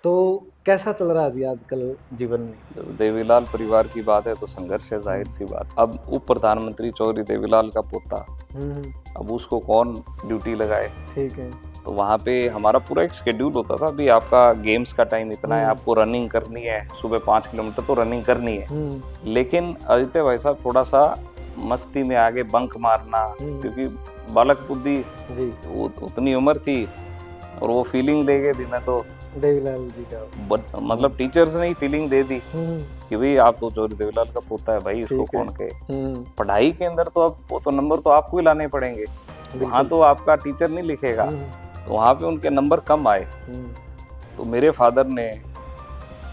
तो कैसा चल रहा है जी आजकल जीवन में? जब देवीलाल परिवार की बात है तो संघर्ष है, जाहिर सी बात। अब उप प्रधानमंत्री चौधरी देवीलाल का पोता, हम्म। अब उसको कौन ड्यूटी लगाए? ठीक है। तो वहाँ पे हमारा पूरा एक शेड्यूल होता था, अभी आपका गेम्स का टाइम इतना है, हम्म। आपको रनिंग करनी है, सुबह 5 किलोमीटर तो रनिंग करनी है। हम्म। लेकिन आदित्य भाई साहब थोड़ा सा मस्ती में आगे बंक मारना, क्योंकि बालक बुद्धि, जी। वो उतनी उम्र थी और वो फीलिंग ले गए थी। मैं तो देवीलाल जी का। मतलब टीचर्स ने ही फीलिंग दे दी हम्म। कि भाई आप तो चौधरी देवीलाल का पोता है भाई, इसको ठीक है। कौन कहे। पढ़ाई के अंदर तो अब वो तो नंबर तो आपको ही लाने पड़ेंगे, वहां बिल्कुल। तो आपका टीचर नहीं लिखेगा। हम्म। तो वहां पे उनके नंबर कम आए, हम्म। तो मेरे फादर ने,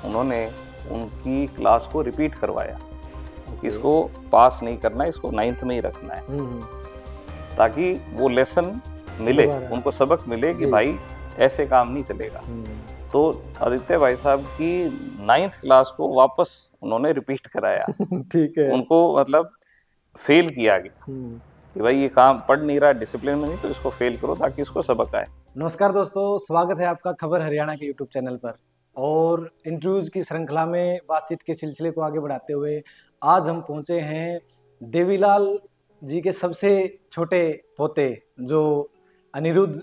उन्होंने उनकी क्लास को रिपीट करवाया कि ओके। इसको पास नहीं करना है, इसको 9th में ही रखना है, हम्म। ताकि वो लेसन मिले, दोबारा। उनको सबक मिले कि जी। भाई ऐसे काम नहीं चलेगा। हम्म। तो आदित्य भाई साहब की 9th क्लास को वापस उन्होंने रिपीट कराया, ठीक है। उनको मतलब फेल किया गया हम्म। कि भाई ये काम पढ़ नहीं रहा, डिसिप्लिन में नहीं, तो इसको फेल करो ताकि इसको सबक आए। नमस्कार दोस्तों, स्वागत है आपका खबर हरियाणा के यूट्यूब चैनल पर। और इंटरव्यूज की श्रृंखला में बातचीत के सिलसिले को आगे बढ़ाते हुए आज हम पहुंचे हैं देवीलाल जी के सबसे छोटे पोते जो अनिरुद्ध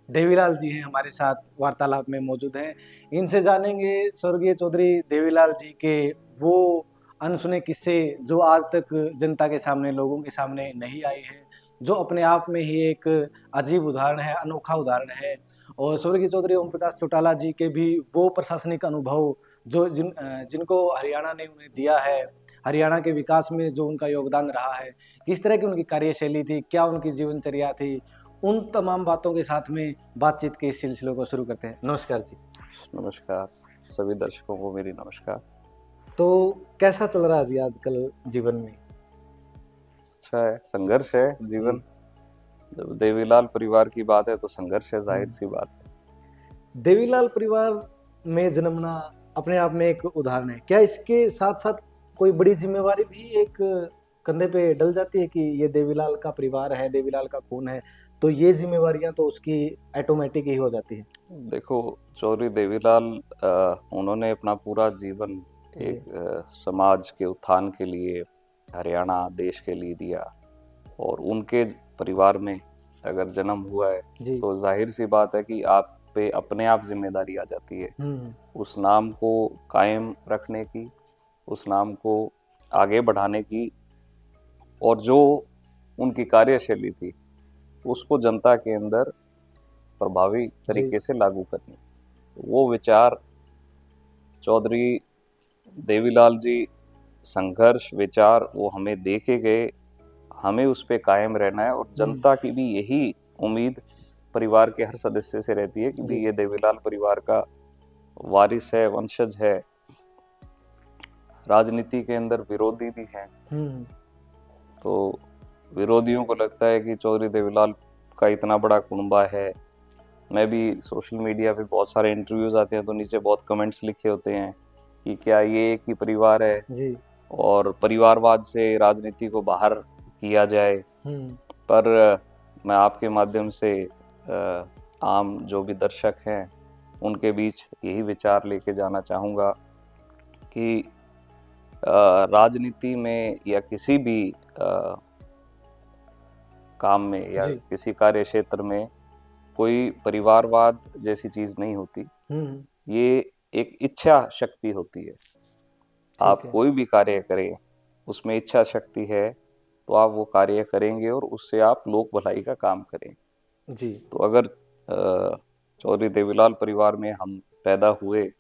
देवीलाल जी हैं, हमारे साथ वार्तालाप में मौजूद हैं। इनसे जानेंगे स्वर्गीय चौधरी देवीलाल जी के वो अनसुने किस्से जो आज तक जनता के सामने, लोगों के सामने नहीं आए हैं, जो अपने आप में ही एक अजीब उदाहरण है, अनोखा उदाहरण है। और स्वर्गीय चौधरी ओम प्रकाश चौटाला जी के भी वो प्रशासनिक अनुभव जो जिनको हरियाणा ने उन्हें दिया है, हरियाणा के विकास में जो उनका योगदान रहा है, किस तरह की उनकी कार्यशैली थी, क्या उनकी जीवनचर्या थी, उन तमाम बातों के साथ में बातचीत के इस सिलसिले को शुरू करते हैं। नमस्कार जी। नमस्कार, सभी दर्शकों को मेरी नमस्कार। तो कैसा चल रहा है जी आजकल जीवन में? अच्छा है, संघर्ष है जीवन। जब देवीलाल परिवार की बात है तो संघर्ष है, जाहिर सी बात है। देवीलाल परिवार में जन्मना अपने आप में एक उदाहरण है। क्या इसके साथ साथ कोई बड़ी जिम्मेवारी भी एक कंधे पे डल जाती है कि ये देवीलाल का परिवार है, देवीलाल का खून है, तो ये जिम्मेवारियां तो उसकी ऑटोमेटिक ही हो जाती है? देखो, चौधरी देवीलाल उन्होंने अपना पूरा जीवन एक समाज के उत्थान के लिए, हरियाणा देश के लिए दिया। और उनके परिवार में अगर जन्म हुआ है तो जाहिर सी बात है कि आप पे अपने आप जिम्मेदारी आ जाती है उस नाम को कायम रखने की, उस नाम को आगे बढ़ाने की, और जो उनकी कार्यशैली थी उसको जनता के अंदर प्रभावी तरीके से लागू करनी। वो विचार चौधरी देवीलाल जी, संघर्ष विचार वो हमें देके गए, हमें उस पे कायम रहना है। और जनता की भी यही उम्मीद परिवार के हर सदस्य से रहती है कि भी ये देवीलाल परिवार का वारिस है, वंशज है। राजनीति के अंदर विरोधी भी हैं, तो विरोधियों को लगता है कि चौधरी देवीलाल का इतना बड़ा कुनबा है। मैं भी सोशल मीडिया पे बहुत सारे इंटरव्यूज आते हैं तो नीचे बहुत कमेंट्स लिखे होते हैं कि क्या ये एक ही परिवार है जी। और परिवारवाद से राजनीति को बाहर किया जाए। पर मैं आपके माध्यम से आम जो भी दर्शक हैं उनके बीच यही विचार लेके जाना चाहूँगा कि राजनीति में या किसी भी काम में या किसी कार्य क्षेत्र में कोई परिवारवाद जैसी चीज नहीं होती। ये एक इच्छा शक्ति होती है। आप कोई भी कार्य करें, उसमें इच्छा शक्ति है तो आप वो कार्य करेंगे और उससे आप लोक भलाई का काम करें जी। तो अगर चौधरी देवीलाल परिवार में हम पैदा हुए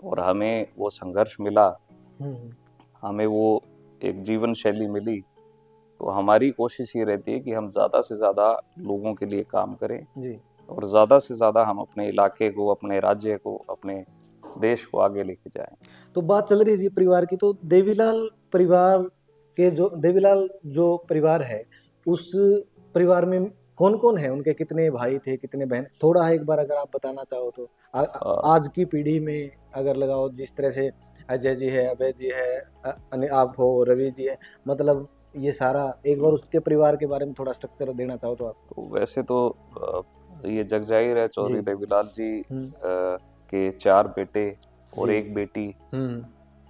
और हमें वो संघर्ष मिला, हमें वो एक जीवन शैली मिली, तो हमारी कोशिश ये रहती है कि हम ज़्यादा से ज़्यादा लोगों के लिए काम करें जी। और ज़्यादा से ज़्यादा हम अपने इलाके को, अपने राज्य को, अपने देश को आगे लेके जाएं। तो बात चल रही है जी परिवार की, तो देवीलाल परिवार के देवीलाल जो परिवार है, उस परिवार में कौन कौन है? उनके कितने भाई थे, कितने बहन? थोड़ा एक बार अगर आप बताना चाहो तो आज की पीढ़ी में अगर लगाओ, जिस तरह से अजय जी है, अभय जी है, आप हो, रवि जी है, मतलब ये सारा एक बार उसके परिवार के बारे में थोड़ा स्ट्रक्चर देना चाहो तो आप। तो वैसे तो ये जग जाहिर है चौधरी देवीलाल जी के 4 बेटे और जी। 1 बेटी, हम्म।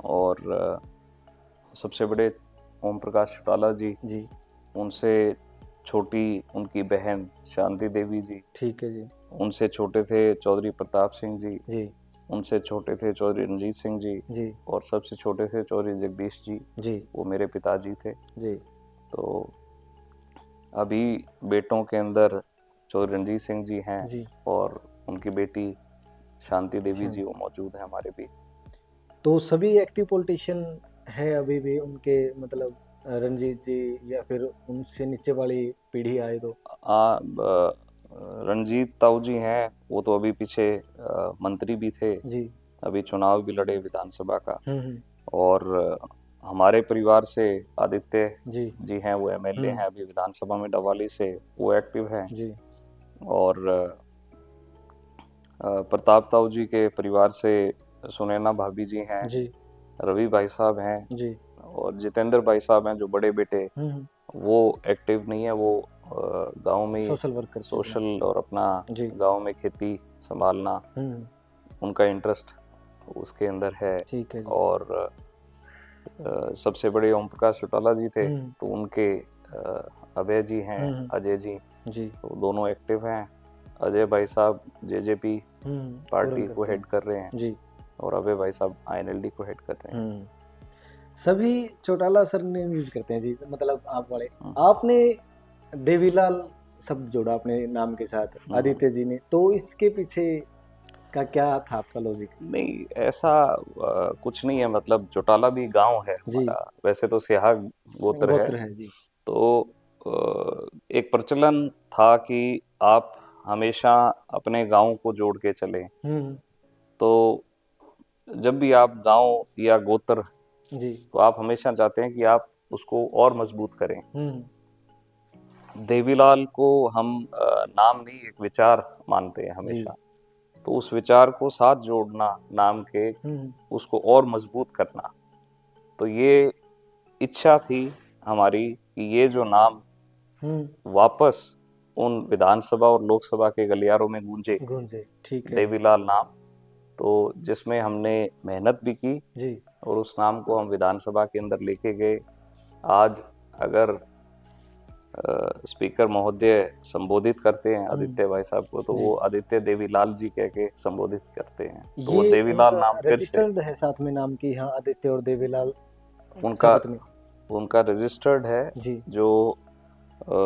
और सबसे बड़े ओम प्रकाश चौटाला जी, जी। उनसे छोटी उनकी बहन शांति देवी जी, ठीक है जी। उनसे छोटे थे चौधरी प्रताप सिंह जी, जी। उनसे छोटे थे चौधरी रणजीत सिंह जी, जी। और सबसे छोटे थे चौधरी जगदीश जी, जी। वो मेरे पिताजी थे। जी। तो अभी बेटों के अंदर चौधरी रणजीत सिंह जी हैं, जी। और उनकी बेटी शांति देवी शांति। जी वो मौजूद हैं हमारे भी। तो सभी एक्टिव पॉलिटिशियन है अभी भी उनके, मतलब रंजीत जी या फिर उनसे नीचे वाली पीढ़ी आए तो? रणजीत ताऊ जी हैं, वो तो अभी पीछे मंत्री भी थे, जी। अभी चुनाव भी लड़े विधानसभा का। हम्म। और हमारे परिवार से आदित्य जी। जी हैं, वो एमएलए हैं अभी विधानसभा में डवाली से, वो एक्टिव हैं। जी। और प्रताप ताऊ जी के परिवार से सुनैना भाभी जी हैं, जी। रवि भाई साहब हैं, जी। और जितेंद्र भाई साहब हैं जो बड़े बेटे, हम्म। वो एक्टिव नहीं है, वो गांव में सोशल वर्क करते अपना। सोशल और अपना जी। गांव में खेती संभालना, हम्म। उनका इंटरेस्ट उसके अंदर है। ठीक है जी। और सबसे बड़े ओम प्रकाश चौटाला जी थे, हम्म। तो उनके अभय जी हैं, हम्म। अजय जी, जी। तो दोनों एक्टिव हैं। अजय भाई साहब जेजेपी पूरन पार्टी को करते हेड हैं। कर रहे हैं, जी। और अभय भाई साहब आईएनएलडी को हेड कर रहे हैं। सभी चौटाला सरनेम यूज करते हैं जी, मतलब आप वाले। हम्म, आपने देवीलाल शब्द जोड़ा अपने नाम के साथ, हम्म। आदित्य जी ने, तो इसके पीछे का क्या था आपका लॉजिक? नहीं, ऐसा कुछ नहीं है, मतलब चौटाला भी गांव है जी। हमारा, वैसे तो सियाहा गोत्र है। गोत्र है जी। तो एक प्रचलन था कि आप हमेशा अपने गांव को जोड़ के चलें। हम्म। तो जब भी आप गांव या गोत्र, जी। तो आप हमेशा चाहते हैं कि आप उसको और मजबूत करें। हम्म। देवीलाल को हम नाम नहीं, एक विचार मानते हैं जी। हमेशा। तो उस विचार को साथ जोड़ना नाम के, हम्म। उसको और मजबूत करना, तो ये इच्छा थी हमारी कि ये जो नाम वापस उन विधानसभा और लोकसभा के गलियारों में गूंजे, गूंजे। ठीक है। देवीलाल नाम। तो जिसमें हमने मेहनत भी की, जी। और उस नाम को हम विधानसभा के अंदर लेके गए। आज अगर स्पीकर महोदय संबोधित करते हैं आदित्य भाई साहब को, तो जी। वो आदित्य देवीलाल जी कह के संबोधित करते हैं, तो वो ये देवीलाल उनका नाम फिर से रजिस्टर्ड है साथ में नाम की, हाँ, आदित्य और देवीलाल उनका शपथ में? उनका रजिस्टर्ड है। जी। जो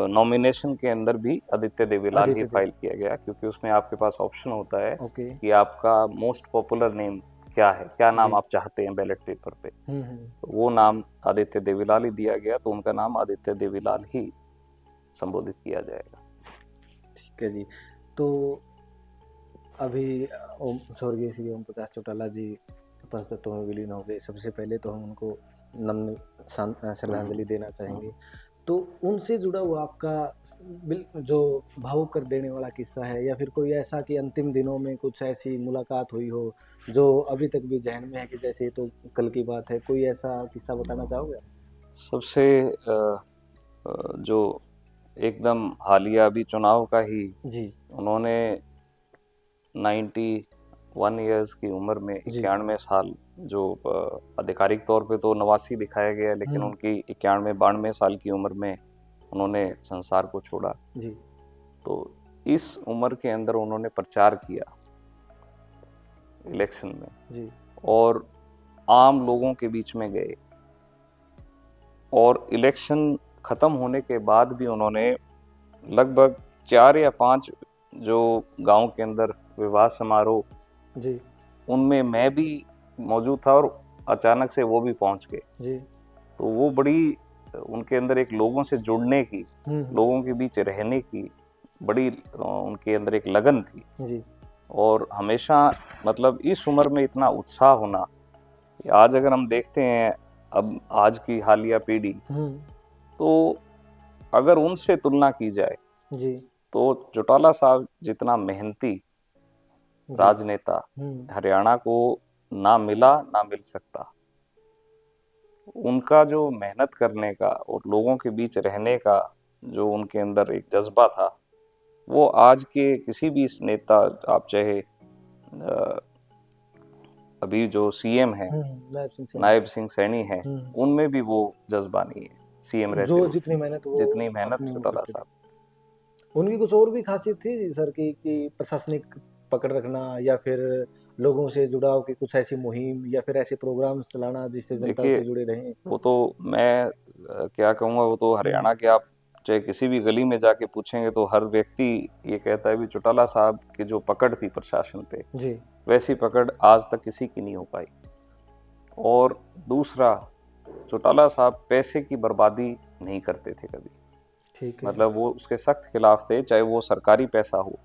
नॉमिनेशन के अंदर भी आदित्य देवीलाल ही आदित्य देव। फाइल किया गया, क्योंकि उसमें आपके पास ऑप्शन होता है ओके। कि आपका मोस्ट पॉपुलर नेम क्या है, क्या नाम जी। आप चाहते हैं बैलेट पेपर पे। हम्म। तो वो नाम आदित्य देवीलाल ही दिया गया, तो उनका नाम आदित्य देवीलाल ही संबोधित किया जाएगा। ठीक है जी। तो अभी ओम स्वर्गीय श्री ओम प्रकाश चौटाला जी पंचतत्वों में विलीन हो गए। सबसे पहले तो हम उनको नम्र श्रद्धांजलि देना चाहेंगे। तो उनसे जुड़ा हुआ आपका जो भावुक कर देने वाला किस्सा है, या फिर कोई ऐसा कि अंतिम दिनों में कुछ ऐसी मुलाकात हुई हो जो अभी तक भी जहन में है कि जैसे ये तो कल की बात है, कोई ऐसा किस्सा बताना चाहोगे? सबसे जो एकदम हालिया अभी चुनाव का ही, जी। उन्होंने 91 ईयर्स की उम्र में, जी। 91 साल, जो आधिकारिक तौर पे तो 89 दिखाया गया है, लेकिन उनकी 91-92 साल की उम्र में उन्होंने संसार को छोड़ा। जी। तो इस उम्र के अंदर उन्होंने प्रचार किया इलेक्शन में, जी। और आम लोगों के बीच में गए, और इलेक्शन खत्म होने के बाद भी उन्होंने लगभग 4 या 5 जो गांव के अंदर विवाह समारोह, जी। उनमें मैं भी मौजूद था, और अचानक से वो भी पहुंच गए। जी। तो वो बड़ी उनके अंदर एक लोगों से जुड़ने की, लोगों के बीच रहने की बड़ी उनके अंदर एक लगन थी। जी। और हमेशा, मतलब इस उम्र में इतना उत्साह होना, आज अगर हम देखते हैं अब आज की हालिया पीढ़ी, तो अगर उनसे तुलना की जाए, जी। तो चौटाला साहब जितना मेहनती राजनेता हरियाणा को ना मिला, ना मिल सकता। उनका जो मेहनत करने का और लोगों के बीच रहने का जो उनके अंदर एक जज्बा था, वो आज के किसी भी नेता, आप चाहे अभी जो सीएम है नायब सिंह सैनी। नायब सिंह सैनी है, हम्म, उनमें भी वो जज्बा नहीं है सीएम रहते जो हुए, जितनी मेहनत वो जितनी मेहनत अपनी वो चौटाला करते थे। साहब। उनकी कुछ और भी खासियत थी सर की कि प्रशासनिक पकड़ रखना या फिर लोगों से जुड़ाव की कुछ ऐसी मुहिम या फिर ऐसे प्रोग्राम्स चलाना जिससे जनता देखिए, से जुड़े रहें। वो तो मैं क्या कहूँगा, वो तो हरियाणा के आप चाहे किसी भी गली में जाके पूछेंगे तो हर व्यक्ति ये कहता है भी चौटाला साहब की जो पकड़ थी प्रशासन पे, जी। वैसी पकड़ आज तक किसी की नहीं हो पाई। और दूसरा, चौटाला साहब पैसे की बर्बादी नहीं करते थे कभी, ठीक है। मतलब वो उसके सख्त खिलाफ थे, चाहे वो सरकारी पैसा हो,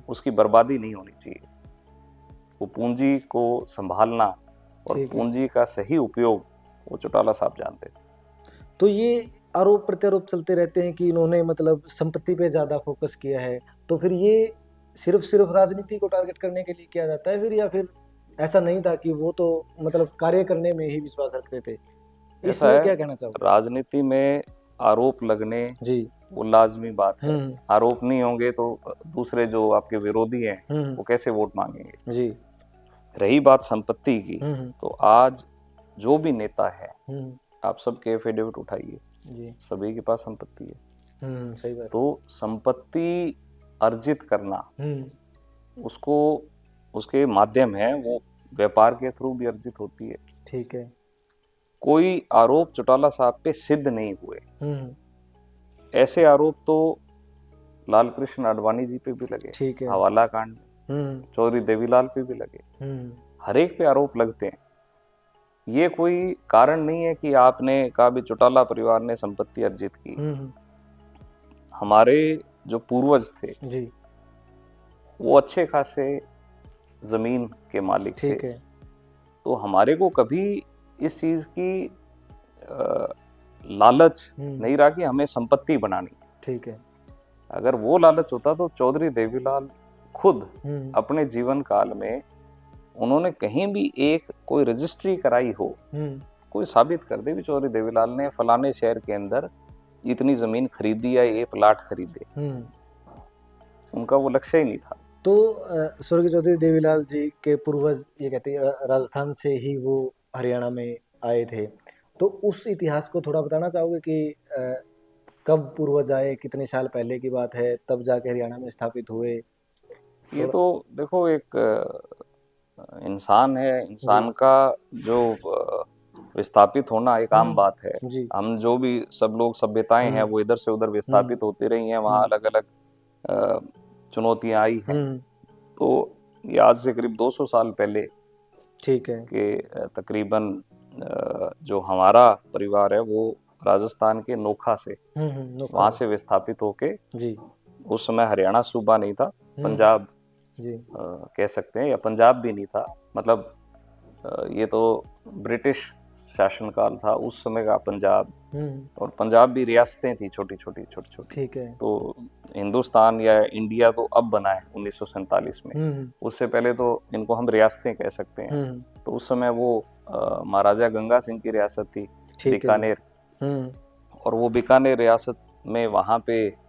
उसकी बर्बादी नहीं होनी चाहिए। वो पूंजी को संभालना और ठीक है। पूंजी का सही उपयोग वो चौटाला साहब जानते थे। तो ये आरोप प्रत्यारोप चलते रहते हैं कि इन्होंने मतलब संपत्ति पे ज्यादा फोकस किया है, तो फिर ये सिर्फ सिर्फ राजनीति को टारगेट करने के लिए किया जाता है फिर, या फिर ऐसा नहीं था कि वो तो मतलब कार्य करने में ही विश्वास रखते थे? ऐसा इसमें है, क्या कहना चाहोगे? राजनीति में आरोप लगने जी। वो लाजमी बात है। हम्म। आरोप नहीं होंगे तो दूसरे जो आपके विरोधी हैं हम्म। वो कैसे वोट मांगेंगे। जी। रही बात संपत्ति की, हम्म। तो आज जो भी नेता है, हम्म। आप सबके एफिडेविट उठाइए, जी। सभी के पास संपत्ति है। सही बात। तो संपत्ति अर्जित करना, उसको उसके माध्यम है, वो व्यापार के थ्रू भी अर्जित होती है। ठीक है। कोई आरोप चौटाला साहब पे सिद्ध नहीं हुए। ऐसे आरोप तो लाल कृष्ण आडवाणी जी पे भी लगे, ठीक है। हवाला कांड, चौधरी देवीलाल पे भी लगे, हर एक पे आरोप लगते हैं। ये कोई कारण नहीं है कि आपने कहा भी चौटाला परिवार ने संपत्ति अर्जित की। हमारे जो पूर्वज थे जी। वो अच्छे खासे जमीन के मालिक थे, ठीक है। तो हमारे को कभी इस चीज की लालच नहीं रहा कि हमें संपत्ति बनानी। ठीक है। अगर वो लालच होता तो चौधरी देवीलाल खुद अपने जीवन काल में उन्होंने कहीं भी एक कोई रजिस्ट्री कराई हो, कोई साबित कर दे भी चौधरी देवीलाल ने फलाने शहर के अंदर इतनी जमीन खरीदी या ये प्लाट खरीदे, उनका वो लक्ष्य ही नहीं था। तो स्वर्गीय चौधरी देवीलाल जी के पूर्वज ये कहते हैं राजस्थान से ही वो हरियाणा में आए थे, तो उस इतिहास को थोड़ा बताना चाहोगे कि कब पूर्वज आए, कितने साल पहले की बात है, तब जाके हरियाणा में स्थापित हुए? ये तो देखो, एक इंसान है, इंसान का जो विस्थापित होना एक आम बात है। हम जो भी सब लोग सभ्यताएं हैं वो इधर से उधर विस्थापित होती रही हैं, वहाँ अलग अलग चुनौतियां आई हैं। तो ये आज से करीब 200 साल पहले, ठीक है, कि तकरीबन जो हमारा परिवार है वो राजस्थान के नोखा से वहां से विस्थापित होके, उस समय हरियाणा सूबा नहीं था, पंजाब कह सकते हैं, या पंजाब भी नहीं था, मतलब ये तो ब्रिटिश शासनकाल था उस समय का पंजाब, और पंजाब भी रियासतें थी छोटी छोटी छोटी छोटी। ठीक है। तो हिंदुस्तान या इंडिया तो अब बना है 1947 में, उससे पहले तो इनको हम रियासतें कह सकते हैं। तो उस समय वो महाराजा गंगा सिंह की रियासत थी, बीकानेर, और वो बीकानेर रियासत में वहाँ पे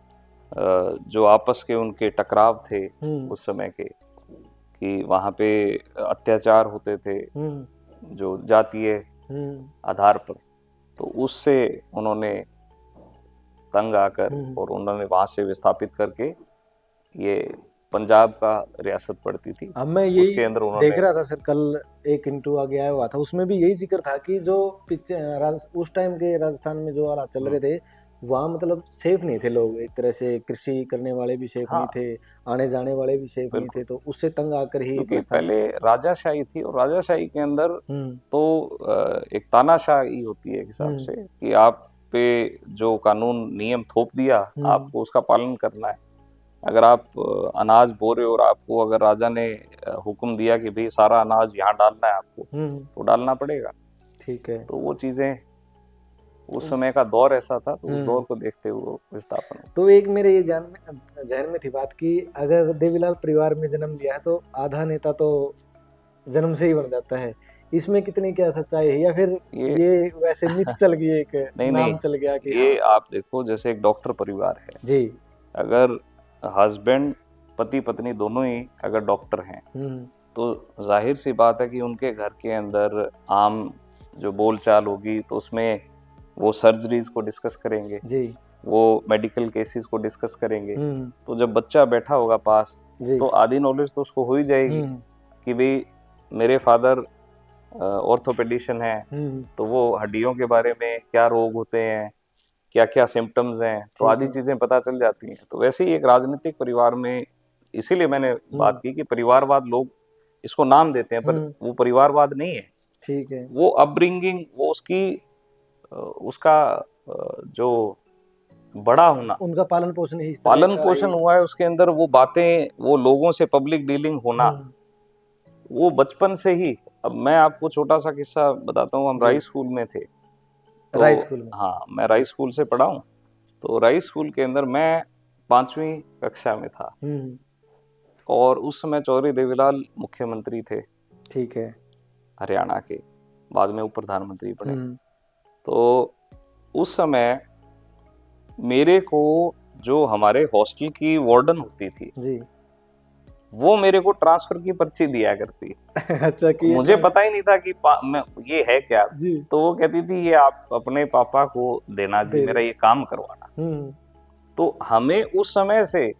जो आपस के उनके टकराव थे उस समय के, कि वहाँ पे अत्याचार होते थे जो जातीय आधार पर, तो उससे उन्होंने तंग आकर और उन्होंने वहां से विस्थापित करके ये पंजाब का रियासत पड़ती थी। अब मैं यही उसके अंदर उन्होंने देख रहा था सर, कल एक इंटरव्यू आ गया हुआ था, उसमें भी यही जिक्र था कि जो उस टाइम के राजस्थान में जो हालात चल रहे थे, वहाँ मतलब सेफ नहीं थे लोग, एक तरह से कृषि करने वाले भी सेफ नहीं थे, आने जाने वाले भी सेफ नहीं थे, तो उससे तंग आकर ही क्योंकि पहले राजाशाही थी, और राजाशाही के अंदर तो एक तानाशाही होती है एक हिसाब से, कि आप पे जो कानून नियम थोप दिया आपको उसका पालन करना है। अगर आप अनाज बो रहे हो और आपको अगर राजा ने हुक्म दिया कि भाई सारा अनाज यहाँ डालना है आपको, तो डालना पड़ेगा। ठीक है। तो वो चीजें उस समय का दौर ऐसा था, तो उस दौर को देखते हुए विस्थापन। तो एक मेरे ये जहन में थी बात कि अगर देवीलाल परिवार में जन्म लिया है तो आधा नेता तो जन्म से ही बन जाता है, इसमें कितनी क्या सच्चाई है, या फिर ये वैसे मिथ चल गई, एक नाम चल गया कि ये आप देखो, जैसे एक डॉक्टर परिवार है जी, अगर हस्बैंड पति पत्नी दोनों ही अगर डॉक्टर हैं, तो जाहिर सी बात है कि उनके घर के अंदर आम जो बोलचाल होगी तो उसमें वो सर्जरीज को डिस्कस करेंगे, जी। वो मेडिकल केसेस को डिस्कस करेंगे। हम्म। तो जब बच्चा बैठा होगा पास जी। तो आधी नॉलेज तो उसको हो ही जाएगी हम्म। कि भाई मेरे फादर ऑर्थोपेडिशियन है, हम्म। तो वो हड्डियों के बारे में क्या रोग होते हैं, क्या क्या सिम्टम्स हैं, तो ठीक आधी है। चीजें पता चल जाती हैं। तो वैसे ही एक राजनीतिक परिवार में, इसीलिए मैंने बात की कि परिवारवाद लोग इसको नाम देते हैं, पर वो परिवारवाद नहीं है। ठीक है। वो अपब्रिंगिंग, वो उसका जो बड़ा होना, उनका पालन पोषण ही इस तरह पालन का पोषण हुआ है, उसके अंदर वो बातें, वो लोगों से पब्लिक डीलिंग होना, वो बचपन से ही। अब मैं आपको छोटा सा किस्सा बताता हूँ। हम जी। राई स्कूल में थे, तो राय स्कूल में। हाँ, मैं राई स्कूल से पढ़ा हूँ। तो राई स्कूल के अंदर मैं 5वीं कक्षा में था, और उस समय चौधरी देवीलाल मुख्यमंत्री थे ठीक है। हरियाणा के, बाद में वो प्रधानमंत्री बने। तो उस समय मेरे को, जो हमारे हॉस्टल की वार्डन होती थी जी। वो मेरे को ट्रांसफर की पर्ची दिया करती। अच्छा, कि मुझे पता ही नहीं था कि ये है क्या। जी। तो वो कहती थी ये आप अपने पापा को देना जी, मेरा ये काम करवाना। तो हमें उस समय से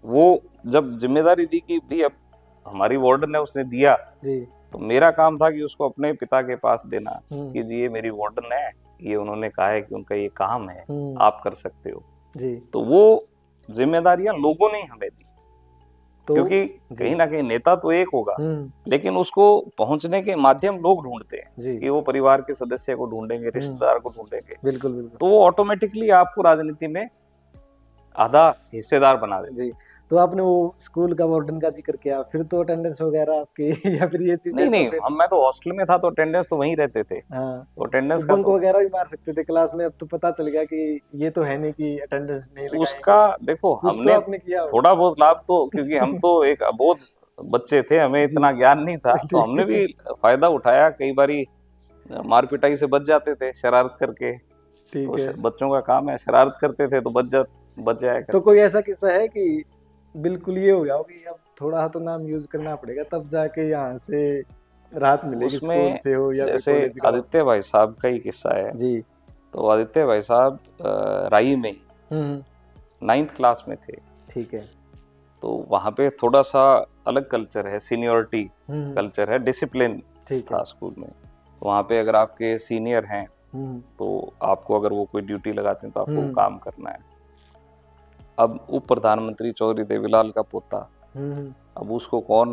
वो जब जिम्मेदारी दी कि भी अब हमारी वार्डन ने उसने दिया, जी। तो मेरा काम था कि उसको अपने पिता के पास देना कि जी ये मेरी वार्डन है, ये उन्होंने कहा है कि उनका ये काम है, आप कर सकते हो जी। तो वो जिम्मेदारियां लोगों ने हमें दी। तो क्योंकि कहीं ना कहीं नेता तो एक होगा, लेकिन उसको पहुंचने के माध्यम लोग ढूंढते हैं कि वो परिवार के सदस्य को ढूंढेंगे, रिश्तेदार को ढूंढेंगे। बिल्कुल बिल्कुल। तो वो ऑटोमेटिकली आपको राजनीति में आधा हिस्सेदार बना देते। जी। तो आपने वो स्कूल का वार्डन का जिक्र किया, फिर तो अटेंडेंस वगैरह आपकी या फिर ये चीजें नहीं तो नहीं, फिर... मैं तो हॉस्टल में था तो अटेंडेंस तो वहीं रहते थे। हाँ, तो अटेंडेंस तो का बंक तो वगैरह भी मार सकते थे क्लास में। अब तो पता चल गया कि ये तो है नहीं कि अटेंडेंस नहीं उसका लगाएंगे। देखो, कुछ तो हमने आपने किया होगा। थोड़ा बहुत लाभ तो, क्योंकि हम तो एक अबोध बच्चे थे, हमें जी। इतना ज्ञान नहीं था, तो ठीक हमने है। भी फायदा उठाया। कई बारी मार पिटाई से बच जाते थे शरारत करके। ठीक तो है। बच्चों का काम है, शरारत करते थे तो बच जाया तो करते। कोई ऐसा किस्सा है कि बिल्कुल ये हो गया हो कि अब थोड़ा तो नाम यूज करना पड़ेगा तब जाके यहाँ से राहत मिलेगी, स्कूल उसमें से हो या फिर जैसे कॉलेज का हो? आदित्य भाई साहब का ही किस्सा है। जी। तो आदित्य भाई साहब राई में 9th क्लास में थे। ठीक है। तो वहाँ पे थोड़ा सा अलग कल्चर है, सीनियरिटी कल्चर है, डिसिप्लिन था स्कूल में। तो वहाँ पे अगर आपके सीनियर हैं तो आपको, अगर वो कोई ड्यूटी लगाते हैं तो आपको वो काम करना है। अब उप प्रधानमंत्री चौधरी देवीलाल का पोता, अब उसको कौन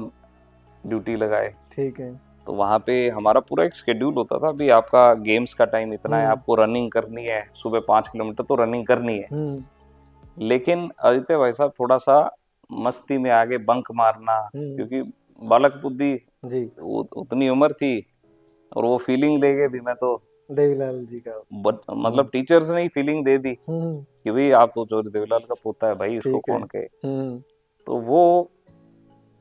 ड्यूटी लगाए? ठीक है। तो वहाँ पे हमारा पूरा एक शेड्यूल होता था, भी आपका गेम्स का टाइम इतना है, आपको रनिंग करनी है, सुबह 5 किलोमीटर तो रनिंग करनी है। लेकिन आदित्य भाई साहब थोड़ा सा मस्ती में आगे बंक मारना, क्योंकि बालक बुद्धि जी, उतनी उम्र थी, और वो फीलिंग ले गए भी मैं तो देवीलाल जी का, मतलब टीचर्स ने ही फीलिंग दे दी कि भाई आप तो चौधरी देवीलाल का पोता है भाई, इसको कौन कहे। तो वो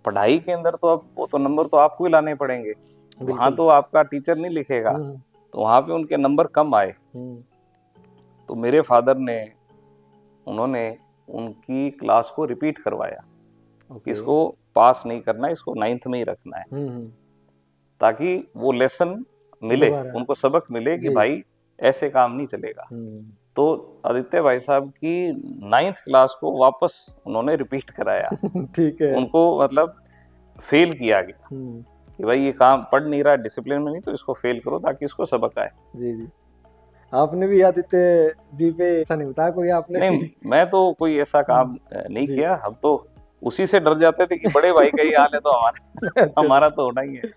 पढ़ाई के अंदर तो अब वो तो नंबर तो आपको ही लाने पड़ेंगे, वहां तो आपका टीचर नहीं लिखेगा। तो वहां पे उनके नंबर कम आए। तो मेरे फादर ने, उन्होंने उनकी क्लास को रिपीट करवाया, इसको पास नहीं करना है, इसको 9th में ही रखना है, ताकि वो लेसन मिले, उनको सबक मिले कि भाई ऐसे काम नहीं चलेगा। तो आदित्य भाई साहब की 9th क्लास को वापस उन्होंने रिपीट कराया। ठीक है। उनको मतलब फेल किया गया कि भाई ये काम पढ़ नहीं रहा, डिसिप्लिन में नहीं, तो इसको फेल करो ताकि इसको सबक आए। जी जी। आपने भी आदित्य जी पे ऐसा नहीं बताया कोई आपने? नहीं, मैं तो कोई ऐसा काम नहीं किया। हम तो उसी से डर जाते थे कि बड़े भाई का ये हाल है तो हमारा हमारा तो होना ही है।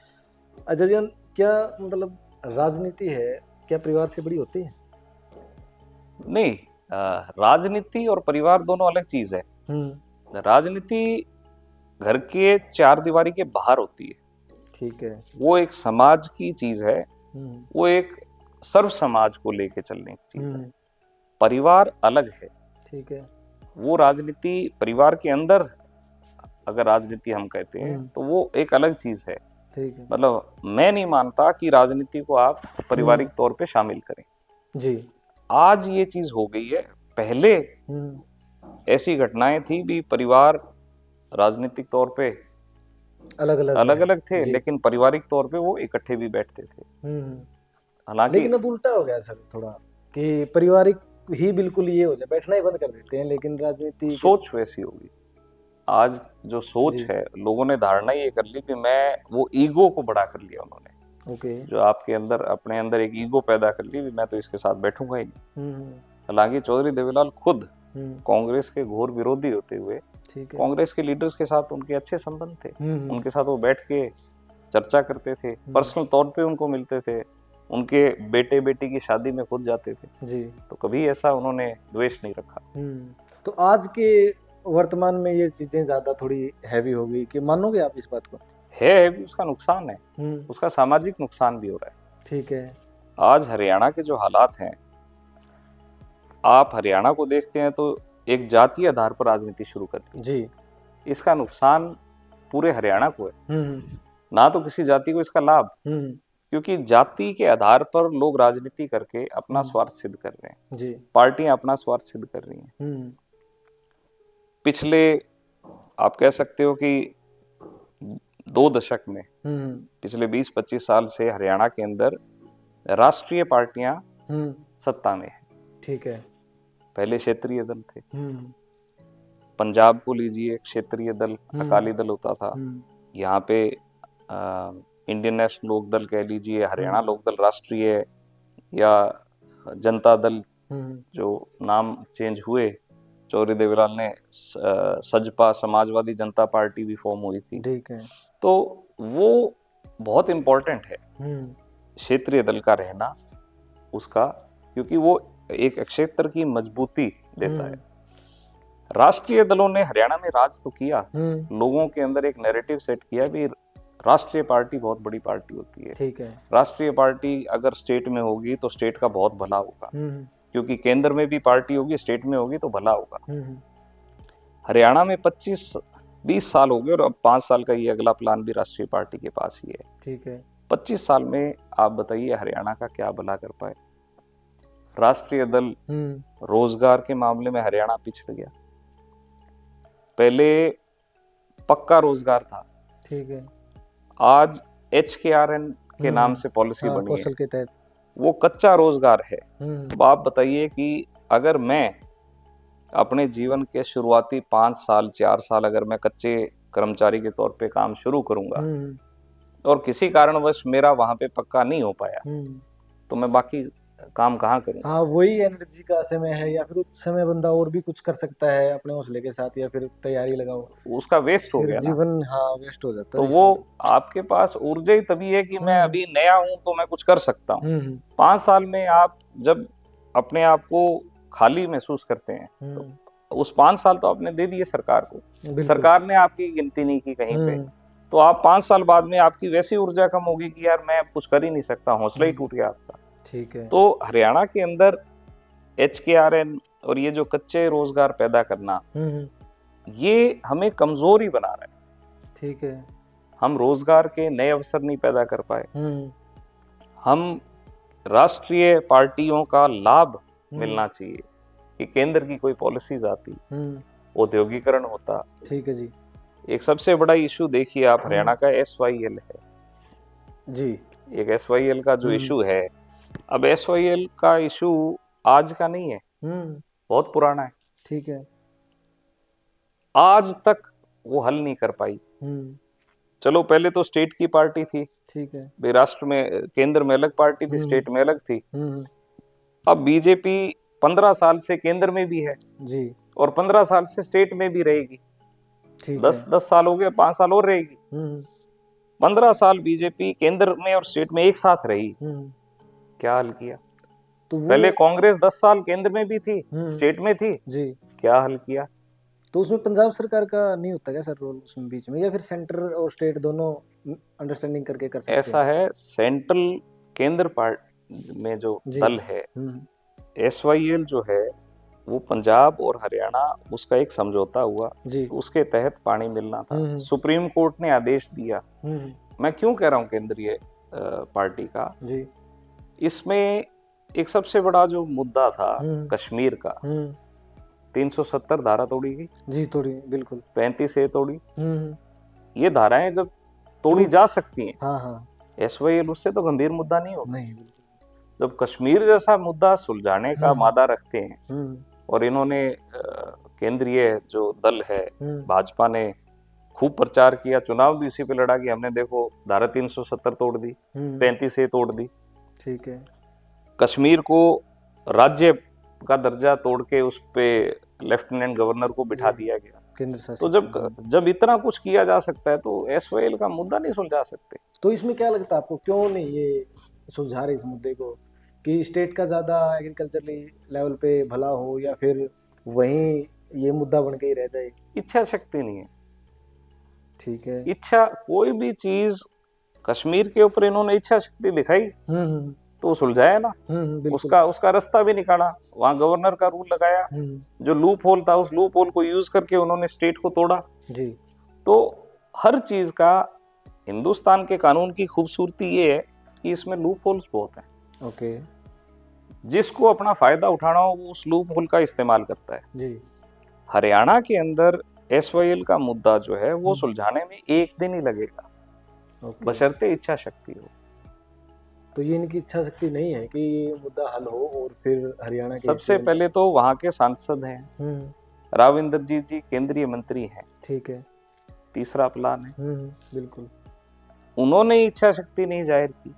अच्छा जी, क्या मतलब राजनीति है, क्या परिवार से बड़ी होती है? नहीं, राजनीति और परिवार दोनों अलग चीज है। राजनीति घर के 4 दीवारी के बाहर होती है। ठीक है। वो एक समाज की चीज है, वो एक सर्व समाज को लेके चलने की चीज है। परिवार अलग है। ठीक है। वो राजनीति परिवार के अंदर, अगर राजनीति हम कहते हैं तो वो एक अलग चीज है। ठीक है। मतलब मैं नहीं मानता कि राजनीति को आप पारिवारिक तौर पे शामिल करें। जी। आज ये चीज हो गई है, पहले ऐसी घटनाएं थी भी परिवार राजनीतिक तौर पे अलग अलग अलग अलग थे, जी। लेकिन पारिवारिक तौर पे वो इकट्ठे भी बैठते थे। हम्म। हालांकि लेकिन अब उल्टा हो गया सर थोड़ा, कि पारिवारिक ही बिल्कुल ये हो जाए, बैठना ही बंद कर देते हैं, लेकिन राजनीति के। सोच वैसी होगी। आज जो सोच जी। है, लोगों ने धारणा ये कर ली कि मैं, वो ईगो को बड़ा कर लिया उन्होंने। ओके। जो आपके अंदर, अपने अंदर एक ईगो पैदा कर ली, भी मैं तो इसके साथ बैठूंगा ही नहीं। हम्म। हालांकि चौधरी देवीलाल खुद हम्म। कांग्रेस के घोर विरोधी होते हुए, ठीक है। कांग्रेस के लीडर्स के साथ उनके अच्छे संबंध थे। हम्म। उनके साथ वो बैठ के चर्चा करते थे, पर्सनल तौर पे उनको मिलते थे, उनके बेटे बेटी की शादी में खुद जाते थे। जी। तो कभी ऐसा उन्होंने द्वेष नहीं रखा। तो आज के वर्तमान में ये चीजें ज्यादा थोड़ी हैवी हो गई, कि मानोगे आप इस बात को? है भी, उसका नुकसान है, उसका सामाजिक नुकसान भी हो रहा है। ठीक है। आज हरियाणा के जो हालात हैं, आप हरियाणा को देखते हैं तो एक जातीय आधार पर राजनीति शुरू कर दी जी। इसका नुकसान पूरे हरियाणा को है, ना तो किसी जाति को इसका लाभ। क्योंकि जाति के आधार पर लोग राजनीति करके अपना स्वार्थ सिद्ध कर रहे हैं जी। पार्टियां अपना स्वार्थ सिद्ध कर रही हैं। पिछले, आप कह सकते हो कि 2 दशक में, पिछले 20-25 साल से हरियाणा के अंदर राष्ट्रीय पार्टियां सत्ता में है। ठीक है। पहले क्षेत्रीय दल थे। पंजाब को लीजिए, क्षेत्रीय दल अकाली दल होता था। यहाँ पे इंडियन नेशनल लोक दल कह लीजिए, हरियाणा लोक दल राष्ट्रीय, या जनता दल, जो नाम चेंज हुए, चौधरी देवीलाल ने सजपा, समाजवादी जनता पार्टी भी फॉर्म हुई थी। ठीक है। तो वो बहुत इम्पोर्टेंट है क्षेत्रीय दल का रहना उसका, क्योंकि वो एक क्षेत्र की मजबूती देता है। राष्ट्रीय दलों ने हरियाणा में राज तो किया, लोगों के अंदर एक नैरेटिव सेट किया भी राष्ट्रीय पार्टी बहुत बड़ी पार्टी होती है। ठीक है। राष्ट्रीय पार्टी अगर स्टेट में होगी तो स्टेट का बहुत भला होगा, क्योंकि केंद्र में भी पार्टी होगी, स्टेट में होगी तो भला होगा। हरियाणा में 25-20 साल हो गए और अब 5 साल का ये अगला प्लान भी राष्ट्रीय पार्टी के पास ही है। ठीक है। 25 साल में आप बताइए हरियाणा का क्या भला कर पाए। राष्ट्रीय दल, रोजगार के मामले में हरियाणा पिछड़ गया। पहले पक्का रोजगार था, ठीक है, आज HKRN के नाम से पॉलिसी बनी कौशल के तहत वो कच्चा रोजगार है। अब आप बताइए कि अगर मैं अपने जीवन के शुरुआती 5 साल 4 साल अगर मैं कच्चे कर्मचारी के तौर पे काम शुरू करूंगा और किसी कारणवश मेरा वहां पे पक्का नहीं हो पाया, तो मैं बाकी काम कहाँ करूंगा? हाँ, वही एनर्जी का समय है, या फिर उस समय बंदा और भी कुछ कर सकता है अपने हौसले के साथ, या फिर तैयारी लगाओ, उसका वेस्ट हो गया जीवन। हाँ, वेस्ट हो जाता है। तो वो आपके पास ऊर्जा ही तभी है कि मैं अभी नया हूं तो मैं कुछ कर सकता हूँ। 5 साल में आप जब अपने आप को खाली महसूस करते हैं तो उस 5 साल तो आपने दे दिए सरकार को, सरकार ने आपकी गिनती नहीं की कहीं पे, तो आप 5 साल बाद में आपकी वैसी ऊर्जा कम होगी कि यार मैं कुछ कर ही नहीं सकता, हौसला ही टूट गया आपका। ठीक है। तो हरियाणा के अंदर HKRN और ये जो कच्चे रोजगार पैदा करना, ये हमें कमजोर ही बना रहा है। ठीक है। हम रोजगार के नए अवसर नहीं पैदा कर पाए, हम राष्ट्रीय पार्टियों का लाभ मिलना चाहिए कि केंद्र की कोई पॉलिसीज आती, औद्योगिकरण होता। ठीक है जी। एक सबसे बड़ा इशू देखिए आप, हरियाणा का SYL है जी। एक SYL का जो इशू है, अब SYL का इशू आज का नहीं है, बहुत पुराना है। ठीक है। आज तक वो हल नहीं कर पाई। चलो पहले तो स्टेट की पार्टी थी, ठीक है, राष्ट्र में केंद्र में अलग पार्टी थी, स्टेट में अलग थी। अब बीजेपी 15 साल से केंद्र में भी है जी, और 15 साल से स्टेट में भी रहेगी। 10 साल हो गए, 5 साल और रहेगी। 15 साल बीजेपी केंद्र में और स्टेट में एक साथ रही, क्या हल किया? तो पहले कांग्रेस 10 साल केंद्र में भी थी, स्टेट में थी जी, क्या हल किया? तो उसमें पंजाब सरकार का नहीं होता क्या सर रोल उसमें बीच में, या फिर सेंटर और स्टेट दोनों अंडरस्टैंडिंग करके कर सकते हैं? ऐसा है, सेंट्रल केंद्र पार्ट में जो दल है SYL जो है वो पंजाब और हरियाणा, उसका एक समझौता हुआ जी, उसके तहत पानी मिलना था। सुप्रीम कोर्ट ने आदेश दिया। मैं क्यों कह रहा हूँ केंद्रीय पार्टी का जी, इसमें एक सबसे बड़ा जो मुद्दा था कश्मीर का, 370 धारा तोड़ी गई जी, तोड़ी बिल्कुल, 35A तोड़ी। ये धाराएं जब तोड़ी जा सकती हैं। हाँ हाँ। एसवाईएल उससे तो गंभीर मुद्दा नहीं होगा। नहीं। जब कश्मीर जैसा मुद्दा सुलझाने का मादा रखते हैं और इन्होंने केंद्रीय जो दल है भाजपा ने खूब प्रचार किया, चुनाव भी उसी पे लड़ा कि हमने देखो धारा 370 तोड़ दी, 35A तोड़ दी, ठीक है, कश्मीर को राज्य का दर्जा तोड़ के उस पे लेफ्टिनेंट गवर्नर को बिठा दिया गया। केंद्र शासित। तो जब इतना कुछ किया जा सकता है तो एसवाईएल का मुद्दा नहीं सुलझा सकते। तो इसमें क्या लगता है आपको, क्यों नहीं ये सुलझा रहे इस मुद्दे को, कि स्टेट का ज्यादा एग्रीकल्चरली लेवल पे भला हो, या फिर वहीं ये मुद्दा बन के ही रह जाए? इच्छा शक्ति नहीं है। ठीक है। इच्छा, कोई भी चीज कश्मीर के ऊपर इन्होंने इच्छा शक्ति दिखाई तो सुलझाया ना, उसका रास्ता भी निकाला, वहां गवर्नर का रूल लगाया, जो लूप होल था उस लूप होल को यूज करके उन्होंने स्टेट को तोड़ा जी। तो हर चीज का, हिंदुस्तान के कानून की खूबसूरती ये है कि इसमें लूप होल्स बहुत हैं। ओके। जिसको अपना फायदा उठाना हो वो उस लूप होल का इस्तेमाल करता है जी। हरियाणा के अंदर एसवाईएल का मुद्दा जो है वो सुलझाने में एक दिन ही लगेगा, बशर्ते इच्छा शक्ति हो। तो ये इनकी इच्छा शक्ति नहीं है कि ये मुद्दा हल हो और फिर हरियाणा के सबसे पहले तो वहां के सांसद हैं, राव इंद्रजीत जी केंद्रीय मंत्री हैं, ठीक है, तीसरा प्लान है, बिल्कुल, उन्होंने इच्छा शक्ति नहीं जाहिर की।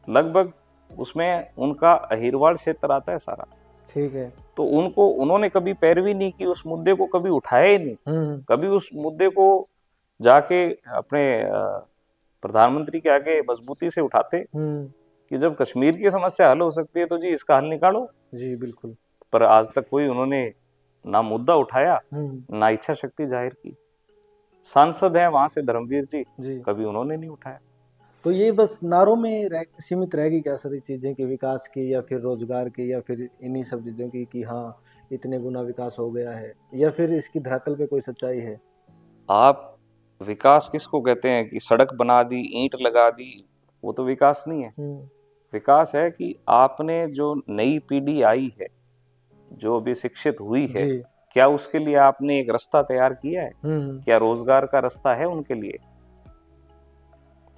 लगभग उसमें उनका अहिरवाड़ क्षेत्र आता है सारा, ठीक है, तो उन्होंने कभी पैरवी नहीं की, उस मुद्दे को कभी उठाया ही नहीं, कभी उस मुद्दे को जाके अपने प्रधानमंत्री के आगे मजबूती से उठाते कि जब कश्मीर की समस्या हल हो सकती है तो जी इसका हल निकालो। जी बिल्कुल। पर आज तक कोई उन्होंने ना मुद्दा उठाया ना इच्छा शक्ति जाहिर की। सांसद हैं वहां से धर्मवीर जी, कभी उन्होंने नहीं उठाया। तो ये बस नारों में सीमित रहेगी क्या सारी चीजें की, विकास की या फिर रोजगार की या फिर इन्हीं सब चीजों की कि हाँ इतने गुना विकास हो गया है, या फिर इसकी धरातल पे कोई सच्चाई है? आप विकास किसको कहते हैं कि सड़क बना दी, ईंट लगा दी, वो तो विकास नहीं है। विकास है कि आपने जो नई पीढ़ी आई है, जो भी शिक्षित हुई है, क्या उसके लिए आपने एक रास्ता तैयार किया है? क्या रोजगार का रास्ता है उनके लिए?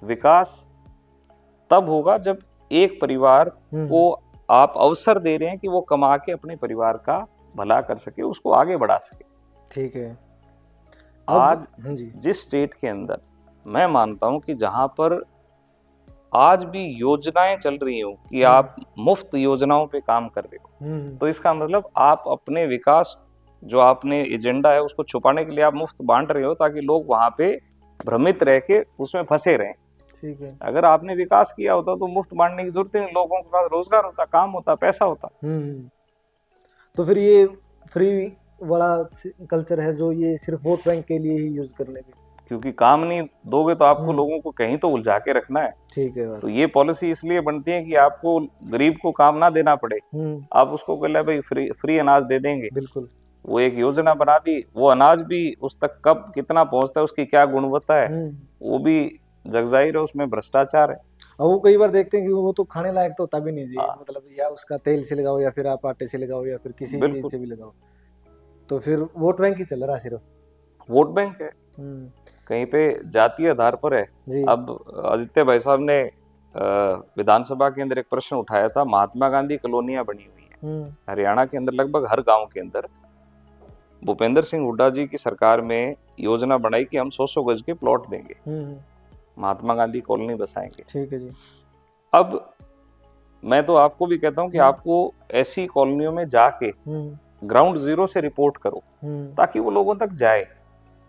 विकास तब होगा जब एक परिवार को आप अवसर दे रहे हैं कि वो कमा के अपने परिवार का भला कर सके, उसको आगे बढ़ा सके। ठीक है। आज जिस स्टेट के अंदर मैं मानता हूं कि जहां पर आज भी योजनाएं चल रही हो कि आप मुफ्त योजनाओं पे काम कर रहे हो, तो इसका मतलब आप अपने विकास जो आपने एजेंडा है उसको छुपाने के लिए आप मुफ्त बांट रहे हो ताकि लोग वहां पे भ्रमित रह के उसमें फंसे रहें। ठीक है। अगर आपने विकास किया होता तो मुफ्त बांटने की जरूरत नहीं, लोगों के पास रोजगार होता, काम होता, पैसा होता। तो फिर ये फ्री वाला कल्चर है जो ये सिर्फ वोट बैंक के लिए ही यूज करने के, क्योंकि काम नहीं दोगे तो आपको लोगों को कहीं तो उलझा के रखना है। ठीक है। तो ये पॉलिसी इसलिए बनती है कि आपको गरीब को काम ना देना पड़े, आप उसको कहले भाई फ्री अनाज दे देंगे। बिल्कुल। वो एक योजना बना दी, वो अनाज भी उस तक कब कितना पहुंचता है, उसकी क्या गुणवत्ता है, वो भी जगजाहिर है, उसमें भ्रष्टाचार है। और वो कई बार देखते हैं कि वो तो खाने लायक तो होता भी नहीं जी। मतलब या उसका तेल से लगाओ या फिर आप आटे से लगाओ या फिर किसी चीज से भी लगाओ, तो फिर वोट बैंक ही चल रहा है, सिर्फ वोट बैंक है, कहीं पे जातीय आधार पर है। अब आदित्य भाई साहब ने विधानसभा के अंदर एक प्रश्न उठाया था, महात्मा गांधी कॉलोनियां बनी हुई हैं हरियाणा के अंदर, लगभग हर गांव के अंदर। भूपेंद्र सिंह हुड्डा जी की सरकार में योजना बनाई कि हम 100 गज के प्लॉट देंगे, महात्मा गांधी कॉलोनी बसाएंगे। ठीक है जी। अब मैं तो आपको भी कहता हूं कि आपको ऐसी कॉलोनियों में जाके ग्राउंड जीरो से रिपोर्ट करो ताकि वो लोगों तक जाए।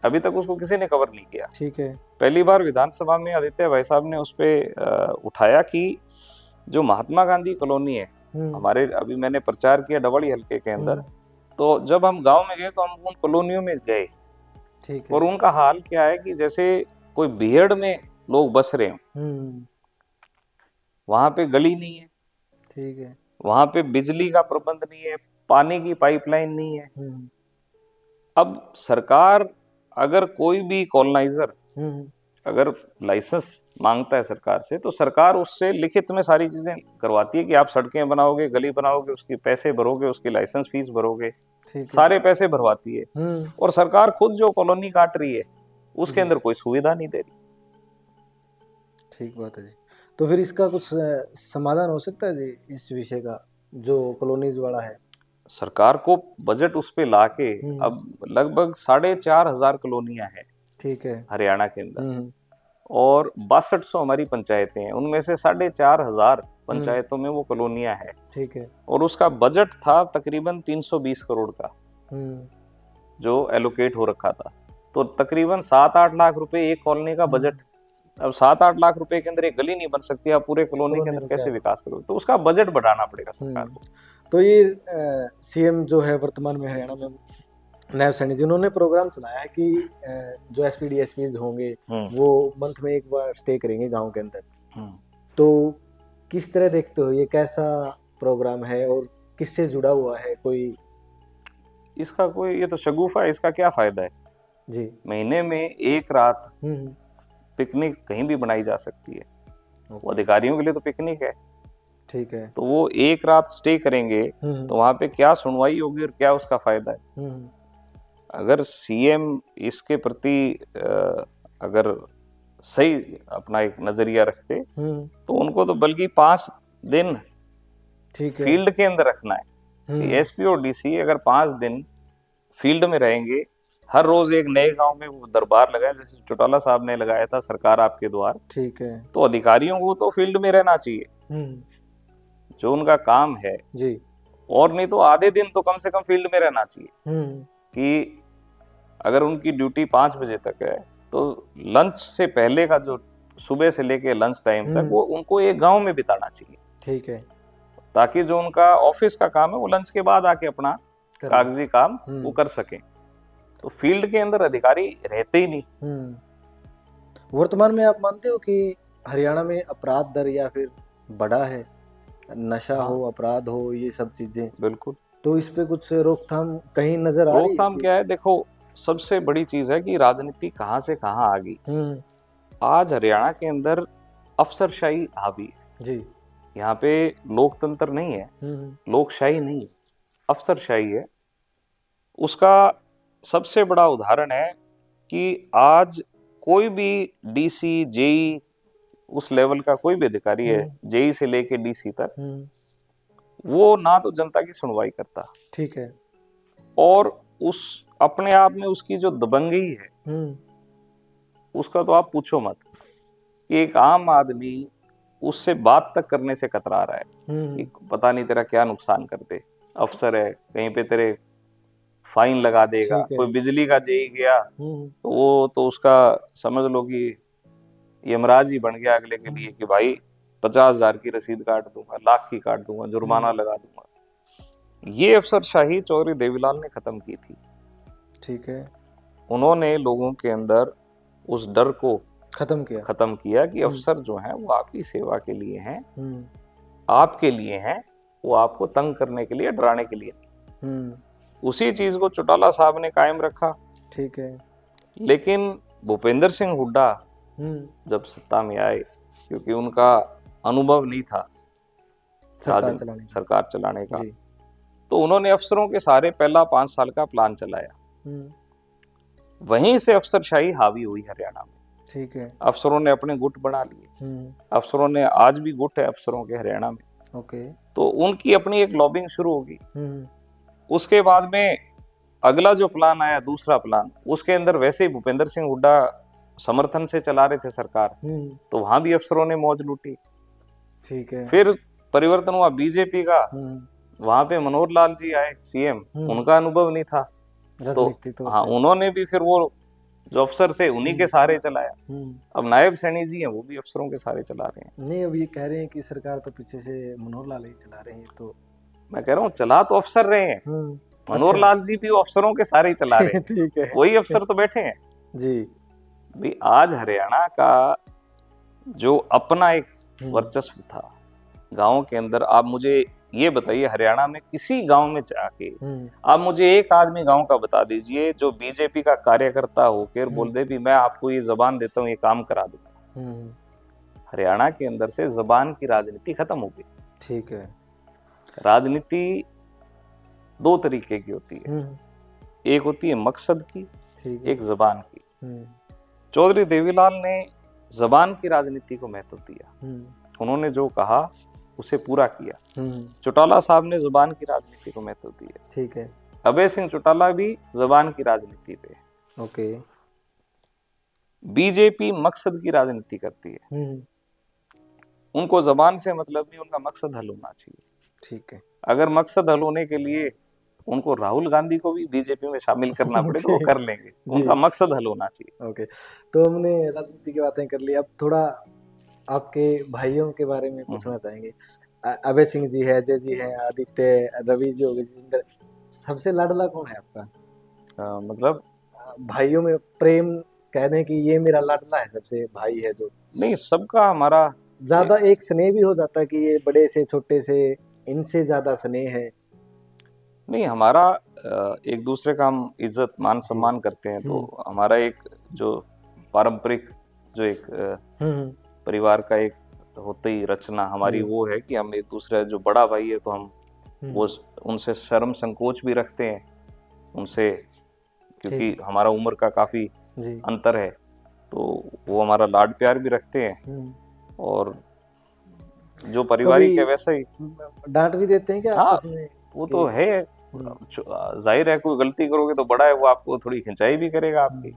अभी तक उसको किसी ने कवर नहीं किया। ठीक है। पहली बार विधानसभा में आदित्य भाई साहब ने उस पर उठाया कि जो महात्मा गांधी कॉलोनी है हमारे, अभी मैंने प्रचार किया डबड़ी हल्के के अंदर, तो जब हम गांव में गए तो हम उन कॉलोनियों में गए। ठीक है। और उनका हाल क्या है कि जैसे कोई भीड़ में लोग बस रहे हो, वहां पे गली नहीं है। ठीक है। वहां पे बिजली का प्रबंध नहीं है, पानी की पाइपलाइन नहीं है। अब सरकार, अगर कोई भी कॉलोनाइजर अगर लाइसेंस मांगता है सरकार से, तो सरकार उससे लिखित में सारी चीजें करवाती है कि आप सड़कें बनाओगे, गली बनाओगे, उसकी पैसे भरोगे, उसकी लाइसेंस फीस भरोगे, सारे पैसे भरवाती है। और सरकार खुद जो कॉलोनी काट रही है उसके अंदर कोई सुविधा नहीं दे रही। ठीक बात है जी। तो फिर इसका कुछ समाधान हो सकता है जी इस विषय का, जो कॉलोनीज वाला है? सरकार को बजट उस पे लाके, हम्म। अब लगभग 4,500 कॉलोनियां हैं ठीक है। हरियाणा के अंदर, हम्म। और 6200 हमारी पंचायतें हैं, उनमें से 4,500 हम्म। पंचायतों में वो कॉलोनियां हैं, ठीक है। और उसका बजट था तकरीबन 320 करोड़ का, हम्म। जो एलोकेट हो रखा था। तो तकरीबन 7-8 लाख रुपए एक कॉलोनी का बजट। अब 7-8 लाख रुपए के अंदर एक गली नहीं बन सकती, आप पूरे कॉलोनी के कॉलोनी अंदर को क्या? कैसे विकास करोगे? तो उसका बजट बढ़ाना पड़ेगा सरकार को। तो ये सीएम जो है वर्तमान में हरियाणा में, नायब सैनी जी, उन्होंने प्रोग्राम चलाया है कि जो एसपी डीएसपीज होंगे वो मंथ में एक बार स्टे करेंगे गांव के अंदर। तो किस तरह देखते हो, ये कैसा प्रोग्राम है और किससे जुड़ा हुआ है कोई? इसका कोई, ये तो शगुफा है, इसका क्या फायदा है जी। महीने में एक रात हम्म। पिकनिक कहीं भी बनाई जा सकती है, वो अधिकारियों के लिए तो पिकनिक है। ठीक है। तो वो एक रात स्टे करेंगे तो वहां पे क्या सुनवाई होगी और क्या उसका फायदा है? अगर सीएम इसके प्रति अगर सही अपना एक नजरिया रखते तो उनको तो बल्कि 5 दिन ठीक है। फील्ड के अंदर रखना है कि एसपी और डीसी अगर 5 दिन फील्ड में रहेंगे, हर रोज एक नए गांव में वो दरबार लगाए, जैसे चौटाला साहब ने लगाया था सरकार आपके द्वार। ठीक है। तो अधिकारियों को तो फील्ड में रहना चाहिए, जो उनका काम है जी। और नहीं तो आधे दिन तो कम से कम फील्ड में रहना चाहिए। कि अगर उनकी ड्यूटी 5 बजे तक है तो लंच से पहले का जो सुबह से लेके लंच टाइम तक वो उनको एक गांव में बिताना चाहिए। ठीक है। ताकि जो उनका ऑफिस का काम है वो लंच के बाद आके अपना कागजी काम वो कर सकें। तो फील्ड के अंदर अधिकारी रहते ही नहीं। वर्तमान में आप मानते हो कि हरियाणा में अपराध दर या फिर बढ़ा है, नशा हो, अपराध हो, ये सब चीजें? बिल्कुल। तो इस पे कुछ रोकथाम कहीं नजर आ रही है? रोकथाम क्या है, देखो सबसे बड़ी चीज है कि राजनीति कहां से कहां आ गई। आज हरियाणा के अंदर अफसरशाही हावी है जी। यहाँ पे लोकतंत्र नहीं है, लोकशाही नहीं है, अफसरशाही है। उसका सबसे बड़ा उदाहरण है कि आज कोई भी डीसी, जेई, उस लेवल का कोई भी अधिकारी है, जेई से लेके डीसी तक, वो ना तो जनता की सुनवाई करता। ठीक है। और उस अपने आप में उसकी जो दबंगई है उसका तो आप पूछो मत, कि एक आम आदमी उससे बात तक करने से कतरा रहा है कि पता नहीं तेरा क्या नुकसान कर दे। अफसर है, कहीं पे तेरे फाइन लगा देगा। कोई बिजली का जेई गया तो वो तो उसका समझ लो कि यमराज ही बन गया अगले के लिए, कि भाई 50,000 की रसीद काट दूंगा, लाख की काट दूंगा, जुर्माना लगा दूंगा। ये अफसरशाही चौधरी देवीलाल ने खत्म की थी। ठीक है। उन्होंने लोगों के अंदर उस डर को खत्म किया कि अफसर जो हैं वो आपकी सेवा के लिए हैं, आपके लिए हैं, वो आपको तंग करने के लिए, डराने के लिए नहीं। उसी चीज को चौटाला साहब ने कायम रखा। ठीक है। लेकिन भूपेंद्र सिंह हुड्डा जब सत्ता में आए, क्योंकि उनका अनुभव नहीं था सरकार चलाने का, तो उन्होंने अफसरों के सारे पहला 5 साल का प्लान चलाया। वहीं से अफसरशाही हावी हुई हरियाणा में। ठीक है। अफसरों ने अपने गुट बना लिए। अफसरों ने, आज भी गुट है अफसरों के हरियाणा में। ओके। तो उनकी अपनी एक लॉबिंग शुरू होगी। उसके बाद में अगला जो प्लान आया, दूसरा प्लान, उसके अंदर वैसे ही भूपेंद्र सिंह हुड्डा समर्थन से चला रहे थे सरकार, तो वहां भी अफसरों ने मौज लूटी। ठीक है। फिर परिवर्तन हुआ बीजेपी का, वहां पे मनोहर लाल जी आए सीएम, उनका अनुभव नहीं था, तो हाँ, उन्होंने भी फिर वो जो अफसर थे उन्हीं के सहारे चलाया। अब नायब सैनी जी हैं, वो भी अफसरों के सहारे चला रहे हैं। नहीं, अब ये कह रहे हैं कि सरकार तो पीछे से मनोहर लाल ही चला रहे हैं। तो मैं कह रहा हूँ चला तो अफसर रहे हैं, मनोहर लाल जी भी अफसरों के सहारे ही चला रहे हैं। ठीक है। वही अफसर तो बैठे हैं जी। भी आज हरियाणा का जो अपना एक वर्चस्व था गाँव के अंदर, आप मुझे ये बताइए, हरियाणा में किसी गांव में जाके आप मुझे एक आदमी गांव का बता दीजिए जो बीजेपी का कार्यकर्ता होकर बोल दे भी मैं आपको ये जबान देता हूँ, ये काम करा दूंगा। हरियाणा के अंदर से जबान की राजनीति खत्म हो गई। ठीक है। राजनीति 2 तरीके की होती है, एक होती है मकसद की, एक जबान की। चौधरी देवीलाल ने जबान की राजनीति को महत्व दिया। उन्होंने जो कहा उसे पूरा किया। चौटाला साहब ने जुबान की राजनीति को महत्व दिया। ठीक है। अभय सिंह चौटाला भी जुबान की राजनीति पे। ओके। बीजेपी मकसद की राजनीति करती है। उनको जबान से मतलब नहीं, उनका मकसद हल होना चाहिए। ठीक है। अगर मकसद हल होने के लिए उनको राहुल गांधी को भी बीजेपी में शामिल करना पड़े तो वो कर लेंगे। उनका मकसद हल होना चाहिए। ओके, तो हमने राजनीति की बातें कर ली, अब थोड़ा आपके भाइयों के बारे में पूछना चाहेंगे। अभय सिंह जी है, अजय जी है, आदित्य, रवि जी हो गए, जितेंद्र, सबसे लाडला कौन है आपका? मतलब भाइयों में प्रेम कह दें कि ये मेरा लाडला है, सबसे भाई है जो। नहीं, सबका हमारा ज्यादा एक स्नेह भी हो जाता है कि ये बड़े से छोटे से इनसे ज्यादा स्नेह है? नहीं, हमारा एक दूसरे का हम इज्जत मान सम्मान करते हैं। तो हमारा एक जो पारंपरिक जो एक परिवार का एक होते ही रचना हमारी वो है कि हम एक दूसरे, जो बड़ा भाई है तो हम वो उनसे शर्म संकोच भी रखते हैं उनसे, क्योंकि हमारा उम्र का काफी अंतर है, तो वो हमारा लाड प्यार भी रखते हैं। और जो पारिवारिक है वैसा ही डांट भी देते हैं क्या आपस में? वो तो है, जाहिर है, कोई गलती करोगे तो बड़ा है, वो आपको थोड़ी खिंचाई भी करेगा आपकी।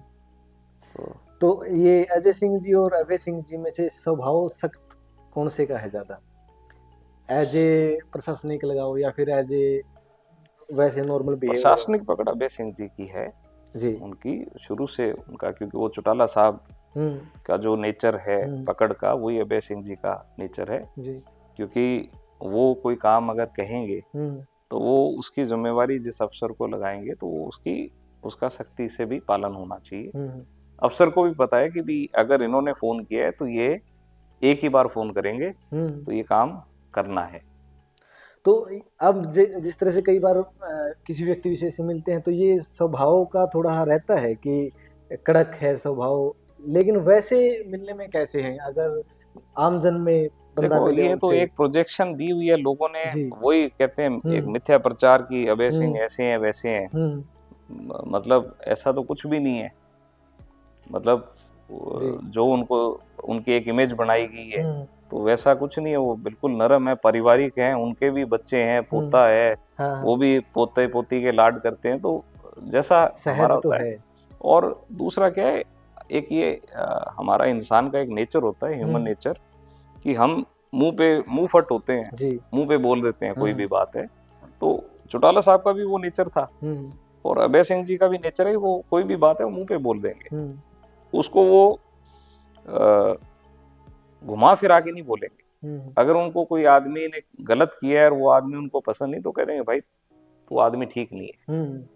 तो ये अजय सिंह जी और अभय सिंह जी में से स्वभाव सख्त कौन से का है ज्यादा? एज ए प्रशासनिक लगाओ या फिर एज ए वैसे नॉर्मल बिहेवियर? प्रशासनिक पकड़ अभय सिंह जी की है जी, उनकी शुरू से उनका, क्योंकि वो चौटाला साहब का जो नेचर है पकड़ का, वही अभय सिंह जी का नेचर है जी। क्योंकि वो कोई काम अगर कहेंगे तो वो उसकी जिम्मेवारी जिस अफसर को लगाएंगे तो वो उसका सख्ती से भी पालन होना चाहिए। अफसर को भी पता है कि भी अगर इन्होंने फोन किया है तो ये एक ही बार फोन करेंगे तो ये काम करना है। तो अब जिस तरह से कई बार किसी व्यक्ति विशेष से मिलते हैं तो ये स्वभाव का थोड़ा रहता है कि कड़क है स्वभाव, लेकिन वैसे मिलने में कैसे हैं अगर आमजन में बंदा मिले? ये तो एक प्रोजेक्शन दी हुई है लोगों ने, वही कहते हैं एक मिथ्या प्रचार की अभय सिंह ऐसे हैं वैसे हैं। मतलब ऐसा तो कुछ भी नहीं है। मतलब जो उनकी एक इमेज बनाई गई है तो वैसा कुछ नहीं है। वो बिल्कुल नरम है, पारिवारिक हैं, उनके भी बच्चे हैं, पोता है, वो भी पोते पोती के लाड करते हैं, तो जैसा हमारा तो है। और दूसरा क्या है, एक ये हमारा इंसान का एक नेचर होता है, ह्यूमन नेचर, कि हम मुंह फट होते हैं, मुंह पे बोल देते हैं कोई भी बात है। तो चौटाला साहब का भी वो नेचर था और अभय सिंह जी का भी नेचर है, वो कोई भी बात है वो मुंह पे बोल देंगे, उसको वो घुमा फिरा के नहीं बोलेंगे। अगर उनको कोई आदमी ने गलत किया है और वो आदमी उनको पसंद नहीं तो कह देंगे भाई वो आदमी ठीक नहीं है।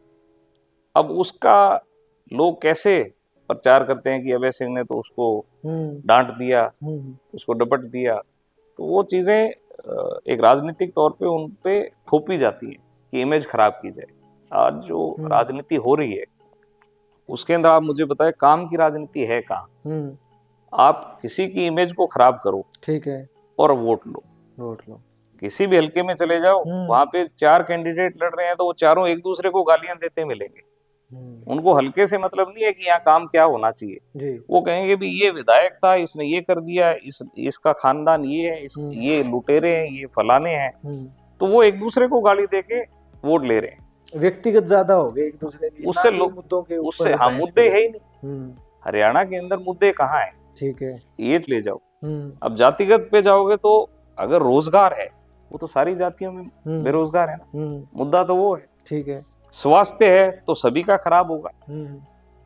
अब उसका लोग कैसे प्रचार करते हैं कि अभय सिंह ने तो उसको डांट दिया, उसको डपट दिया, तो वो चीजें एक राजनीतिक तौर पे उन पे थोपी जाती है कि इमेज खराब की जाए। आज जो राजनीति हो रही है उसके अंदर आप मुझे बताएं काम की राजनीति है कहाँ? आप किसी की इमेज को खराब करो, ठीक है, और वोट लो। किसी भी हल्के में चले जाओ, वहां पे 4 कैंडिडेट लड़ रहे हैं तो वो चारों एक दूसरे को गालियां देते मिलेंगे। उनको हल्के से मतलब नहीं है कि यहाँ काम क्या होना चाहिए जी। वो कहेंगे भी ये विधायक था, इसने ये कर दिया, इसका खानदान ये है, ये लुटेरे हैं, ये फलाने हैं, तो वो एक दूसरे को गाली देके वोट ले रहे हैं। व्यक्तिगत ज्यादा हो गए एक दूसरे के, उससे मुद्दों के उससे हाँ मुद्दे है ही नहीं। हरियाणा के अंदर मुद्दे कहाँ है? ठीक है, ये ले जाओ। अब जातिगत पे जाओगे तो अगर रोजगार है वो तो सारी जातियों में बेरोजगार है ना, मुद्दा तो वो है। ठीक है, स्वास्थ्य है तो सभी का खराब होगा,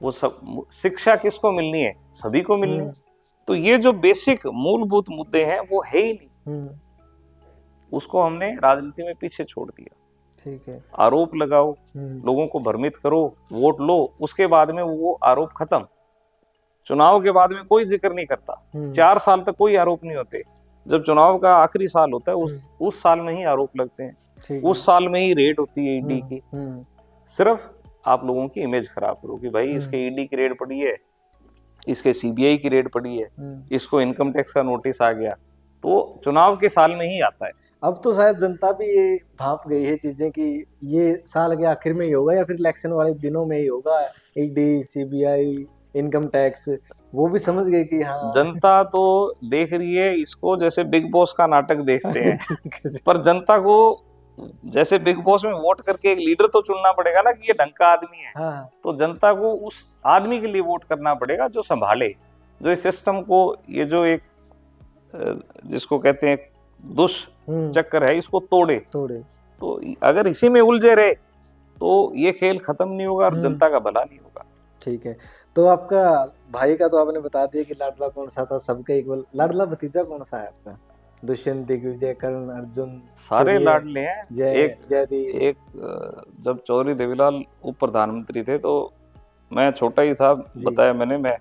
वो सब शिक्षा किसको मिलनी है? सभी को मिलनी है। तो ये जो बेसिक मूलभूत मुद्दे हैं वो है ही नहीं, उसको हमने राजनीति में पीछे छोड़ दिया। ठीक है, आरोप लगाओ, लोगों को भ्रमित करो, वोट लो, उसके बाद में वो आरोप खत्म। चुनाव के बाद में कोई जिक्र नहीं करता, 4 साल तक कोई आरोप नहीं होते। जब चुनाव का आखिरी साल होता है उस साल में ही आरोप लगते हैं, उस साल में ही रेड होती है ईडी की। सिर्फ आप लोगों की इमेज खराब करो कि भाई इसके ईडी की रेड पड़ी है, इसके सीबीआई की रेड पड़ी है, इसको इनकम टैक्स का नोटिस आ गया, तो चुनाव के साल में ही आता है। अब तो शायद जनता भी ये भाप गई है चीजें कि ये साल के आखिर में ही होगा या फिर इलेक्शन वाले दिनों में ही होगा, ईडी, सीबीआई, इनकम टैक्स, वो भी समझ गए कि हाँ। जनता तो देख रही है इसको जैसे बिग बॉस का नाटक देखते हैं। ठीक है जी। पर जनता को जैसे बिग बॉस में वोट करके एक लीडर तो चुनना पड़ेगा ना कि ये ढंग का आदमी है। हाँ हाँ। तो जनता को उस आदमी के लिए वोट करना पड़ेगा जो संभाले, जो इस सिस्टम को, ये जो एक जिसको कहते हैं दुष्चक्र है, इसको तोड़े। तोड़े। तो अगर इसी में उलझे रहे तो ये खेल खत्म नहीं होगा और जनता का भला नहीं होगा। ठीक है। तो आपका भाई का तो आपने बता दिया कि लाडला कौन सा था, सबका इक्वल। लाडला भतीजा कौन सा है आपका? दुष्यंत, दिग्विजय, कर्ण, अर्जुन, सारे सूर्य, लाडले हैं। एक जयदीप। जब चौधरी देवीलाल उप प्रधानमंत्री थे तो मैं छोटा ही था, बताया मैंने, मैं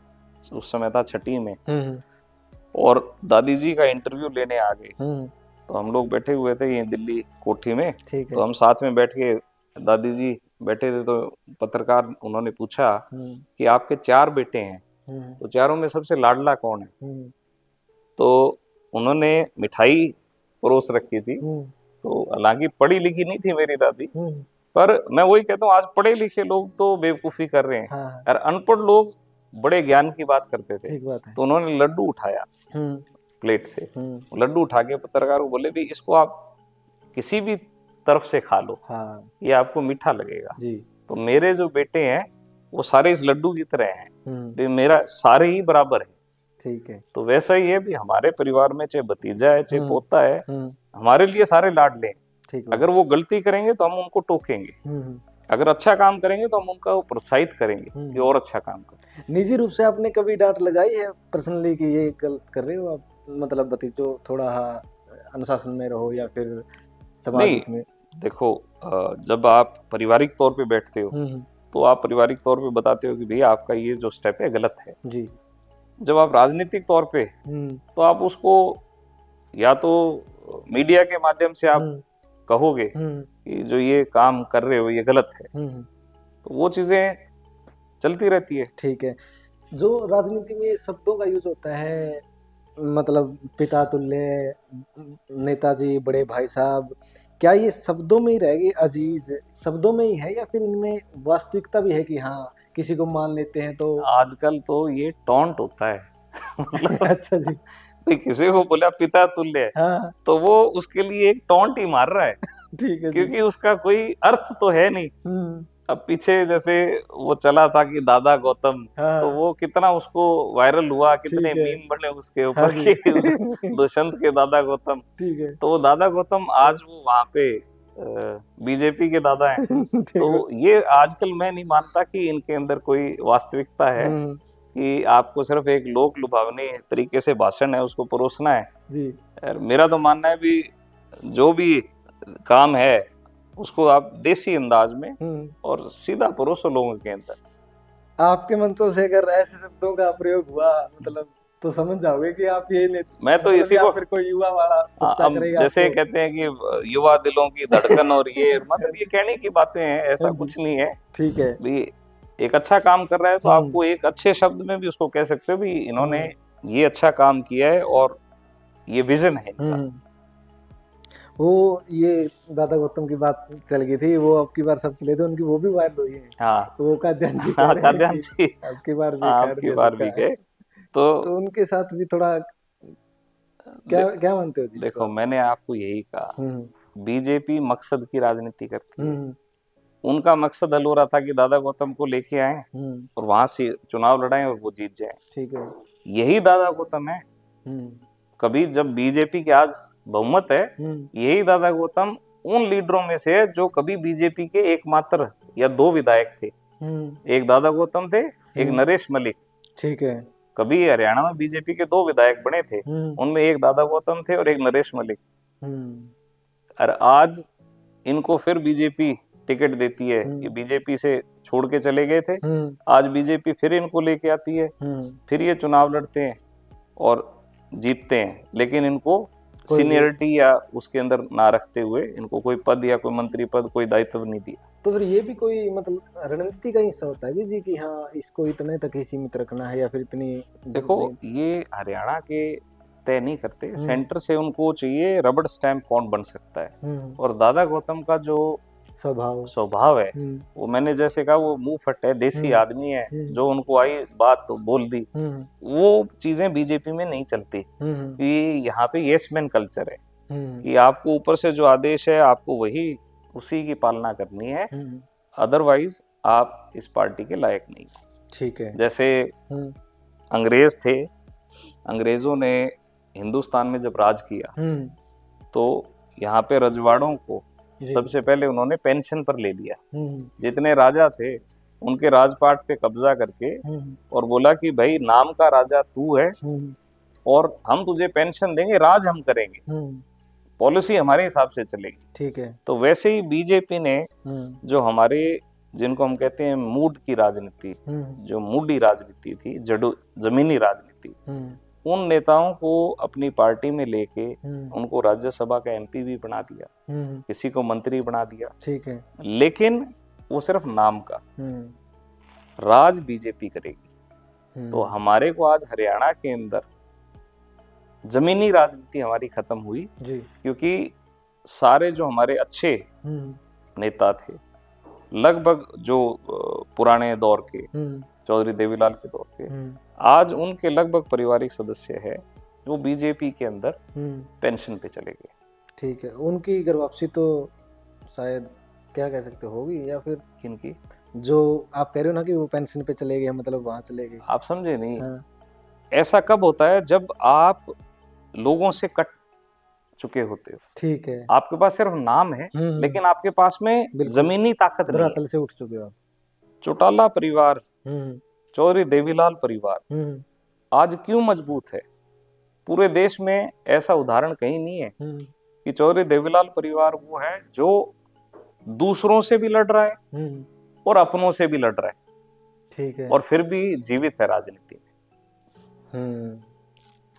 उस समय था 6ठी में, और दादी जी का इंटरव्यू लेने आ गए। तो हम लोग बैठे हुए थे ये दिल्ली कोठी में, तो हम साथ में बैठ के, दादी जी बैठे थे, तो पत्रकार उन्होंने पूछा कि आपके 4 बेटे हैं, तो चारों में सबसे लाडला कौन है? तो उन्होंने मिठाई परोस रखी थी। तो हालांकि पढ़ी लिखी नहीं थी मेरी दादी, पर मैं वही कहता हूँ, आज पढ़े लिखे लोग तो बेवकूफी कर रहे हैं और अनपढ़ लोग बड़े ज्ञान की बात करते थे। तो उन्होंने लड्डू उठाया प्लेट से, लड्डू उठा के पत्रकार को बोले भी इसको आप किसी भी तरफ से खा लो, ये आपको मीठा लगेगा जी। तो मेरे जो बेटे हैं वो सारे इस लड्डू की तरह हैं, भी मेरा सारे ही बराबर है। ठीक है। तो वैसा ही है भी हमारे परिवार में, चाहे भतीजा है चाहे पोता है, हमारे लिए सारे लाडले हैं। अगर वो गलती करेंगे तो हम उनको टोकेंगे, अगर अच्छा काम करेंगे तो हम उनका प्रोत्साहित करेंगे कि और अच्छा काम करें। निजी रूप से आपने कभी डांट लगाई है पर्सनली कि ये गलत कर रहे हो आप, मतलब भतीजो थोड़ा अनुशासन में रहो या फिर समाज में? देखो, जब आप पारिवारिक तौर पे बैठते हो तो आप पारिवारिक तौर पे बताते हो कि भैया आपका ये जो स्टेप है गलत है जी। जब आप राजनीतिक तौर पे तो आप उसको या तो मीडिया के माध्यम से आप कहोगे कि जो ये काम कर रहे हो ये गलत है, तो वो चीजें चलती रहती है। ठीक है। जो राजनीति में शब्दों का यूज होता है, मतलब पिता तुल्य, नेताजी, बड़े भाई साहब, क्या ये शब्दों में ही रह गए, अजीज शब्दों में ही है या फिर इनमें वास्तविकता भी है कि हाँ किसी को मान लेते हैं? तो आजकल तो ये टॉन्ट होता है। अच्छा जी। भाई किसी को बोला पिता तुल्य है, हाँ। तो वो उसके लिए एक टॉन्ट ही मार रहा है। ठीक है। क्योंकि उसका कोई अर्थ तो है नहीं। अब पीछे जैसे वो चला था कि दादा गौतम, हाँ। तो वो कितना उसको वायरल हुआ, कितने मीम बने उसके ऊपर, हाँ, दुष्यंत के दादा गौतम। ठीक है। तो वो दादा गौतम आज वो वहां पे बीजेपी के दादा हैं। तो ये आजकल मैं नहीं मानता कि इनके अंदर कोई वास्तविकता है, कि आपको सिर्फ एक लोक लुभावनी तरीके से भाषण है उसको परोसना है जी। मेरा तो मानना है भी जो भी काम है उसको आप देसी अंदाज में और सीधा परोसो लोगों के अंदर। आपके मंचों से अगर ऐसे शब्दों का प्रयोग हुआ, मतलब तो समझ जाओगे कि आप ये मैं तो मतलब इसी को फिर कोई युवा वाला बच्चा करेगा। जैसे कहते हैं कि युवा दिलों की धड़कन और ये मतलब ये कहने की बातें हैं, ऐसा कुछ नहीं है। ठीक है। भी एक अच्छा काम कर रहा है तो आपको एक अच्छे शब्द में भी उसको कह सकते हो भी इन्होंने ये अच्छा काम किया है और ये विजन है इनका। वो ये दादा गौतम की बात चल गई थी, वो आपकी बार सब चले थे उनकी, वो भी वायरल हुई है। हाँ। तो वो काद्यान जी, हाँ, काद्यान जी आपकी बार भी गए तो उनके साथ भी थोड़ा क्या मानते हो जी? देखो मैंने आपको यही कहा, बीजेपी मकसद की राजनीति करती है। उनका मकसद हल हो रहा था कि दादा गौतम को लेके आए और वहां से चुनाव लड़ाएं और वो जीत जाए। ठीक है। यही दादा गौतम है। कभी जब बीजेपी के आज बहुमत है, यही दादा गौतम उन लीडरों में से है जो कभी बीजेपी के एकमात्र या 2 विधायक थे। एक दादा गौतम थे, एक नरेश मलिक। ठीक है। कभी हरियाणा में बीजेपी के 2 विधायक बने थे, उनमें एक दादा गौतम थे और एक नरेश मलिक। और आज इनको फिर बीजेपी टिकट देती है, ये बीजेपी से छोड़ के चले गए थे, आज बीजेपी फिर इनको लेके आती है, फिर ये चुनाव लड़ते हैं और जीतते हैं, लेकिन इनको सीनियरिटी या उसके अंदर ना रखते हुए इनको कोई पद या कोई मंत्री पद, कोई दायित्व नहीं दिया। तो फिर ये भी कोई मतलब रणनीति का हिस्सा होता है जी कि हाँ इसको इतने तक ही सीमित रखना है या फिर इतनी? देखो ये हरियाणा के तय नहीं करते, सेंटर से उनको चाहिए रबड़ स्टैम्प कौन बन सकता है। और दादा गौतम का जो स्वभाव है। वो मैंने जैसे कहा, वो मुंह फट है, देसी आदमी है, जो उनको आई बात तो बोल दी। वो चीजें बीजेपी में नहीं चलती, कि यहाँ पे यस मैन कल्चर है, कि आपको ऊपर से जो आदेश है आपको वही उसी की पालना करनी है, अदरवाइज आप इस पार्टी के लायक नहीं। ठीक है। जैसे अंग्रेज थे, अंग्रेजों ने हिंदुस्तान में जब राज किया तो यहाँ पे रजवाड़ों को सबसे पहले उन्होंने पेंशन पर ले लिया। जितने राजा थे उनके राजपाट पे कब्जा करके और बोला कि भाई नाम का राजा तू है और हम तुझे पेंशन देंगे, राज हम करेंगे, पॉलिसी हमारे हिसाब से चलेगी। ठीक है। तो वैसे ही बीजेपी ने जो हमारे, जिनको हम कहते हैं मूड की राजनीति, जो मूडी राजनीति थी, जमीनी राजनीति, उन नेताओं को अपनी पार्टी में लेके उनको राज्यसभा का एमपी भी बना दिया, किसी को मंत्री बना दिया। ठीक है। लेकिन वो सिर्फ नाम का, राज बीजेपी करेगी। तो हमारे को आज हरियाणा के अंदर जमीनी राजनीति हमारी खत्म हुई जी। क्योंकि सारे जो हमारे अच्छे नेता थे, लगभग जो पुराने दौर के, चौधरी देवीलाल के दौर के, आज उनके लगभग पारिवारिक सदस्य है वो बीजेपी के अंदर पेंशन पे चले गए। ठीक है। उनकी घर वापसी तो शायद क्या कह सकते होगी, या फिर किनकी? जो आप कह रहे हो ना कि वो पेंशन पे चले गए, मतलब वहां चले गए। आप समझे नहीं। ऐसा कब होता है? जब आप लोगों से कट चुके होते हो। ठीक है। आपके पास सिर्फ नाम है, लेकिन आपके पास में जमीनी ताकत नहीं है। धरातल से उठ चुके हो आप। चौटाला परिवार, चौधरी देवीलाल परिवार आज क्यों मजबूत है? पूरे देश में ऐसा उदाहरण कहीं नहीं है कि चौधरी देवीलाल परिवार वो है जो दूसरों से भी लड़ रहा है और अपनों से भी लड़ रहा है। ठीक है। और फिर भी जीवित है राजनीति में।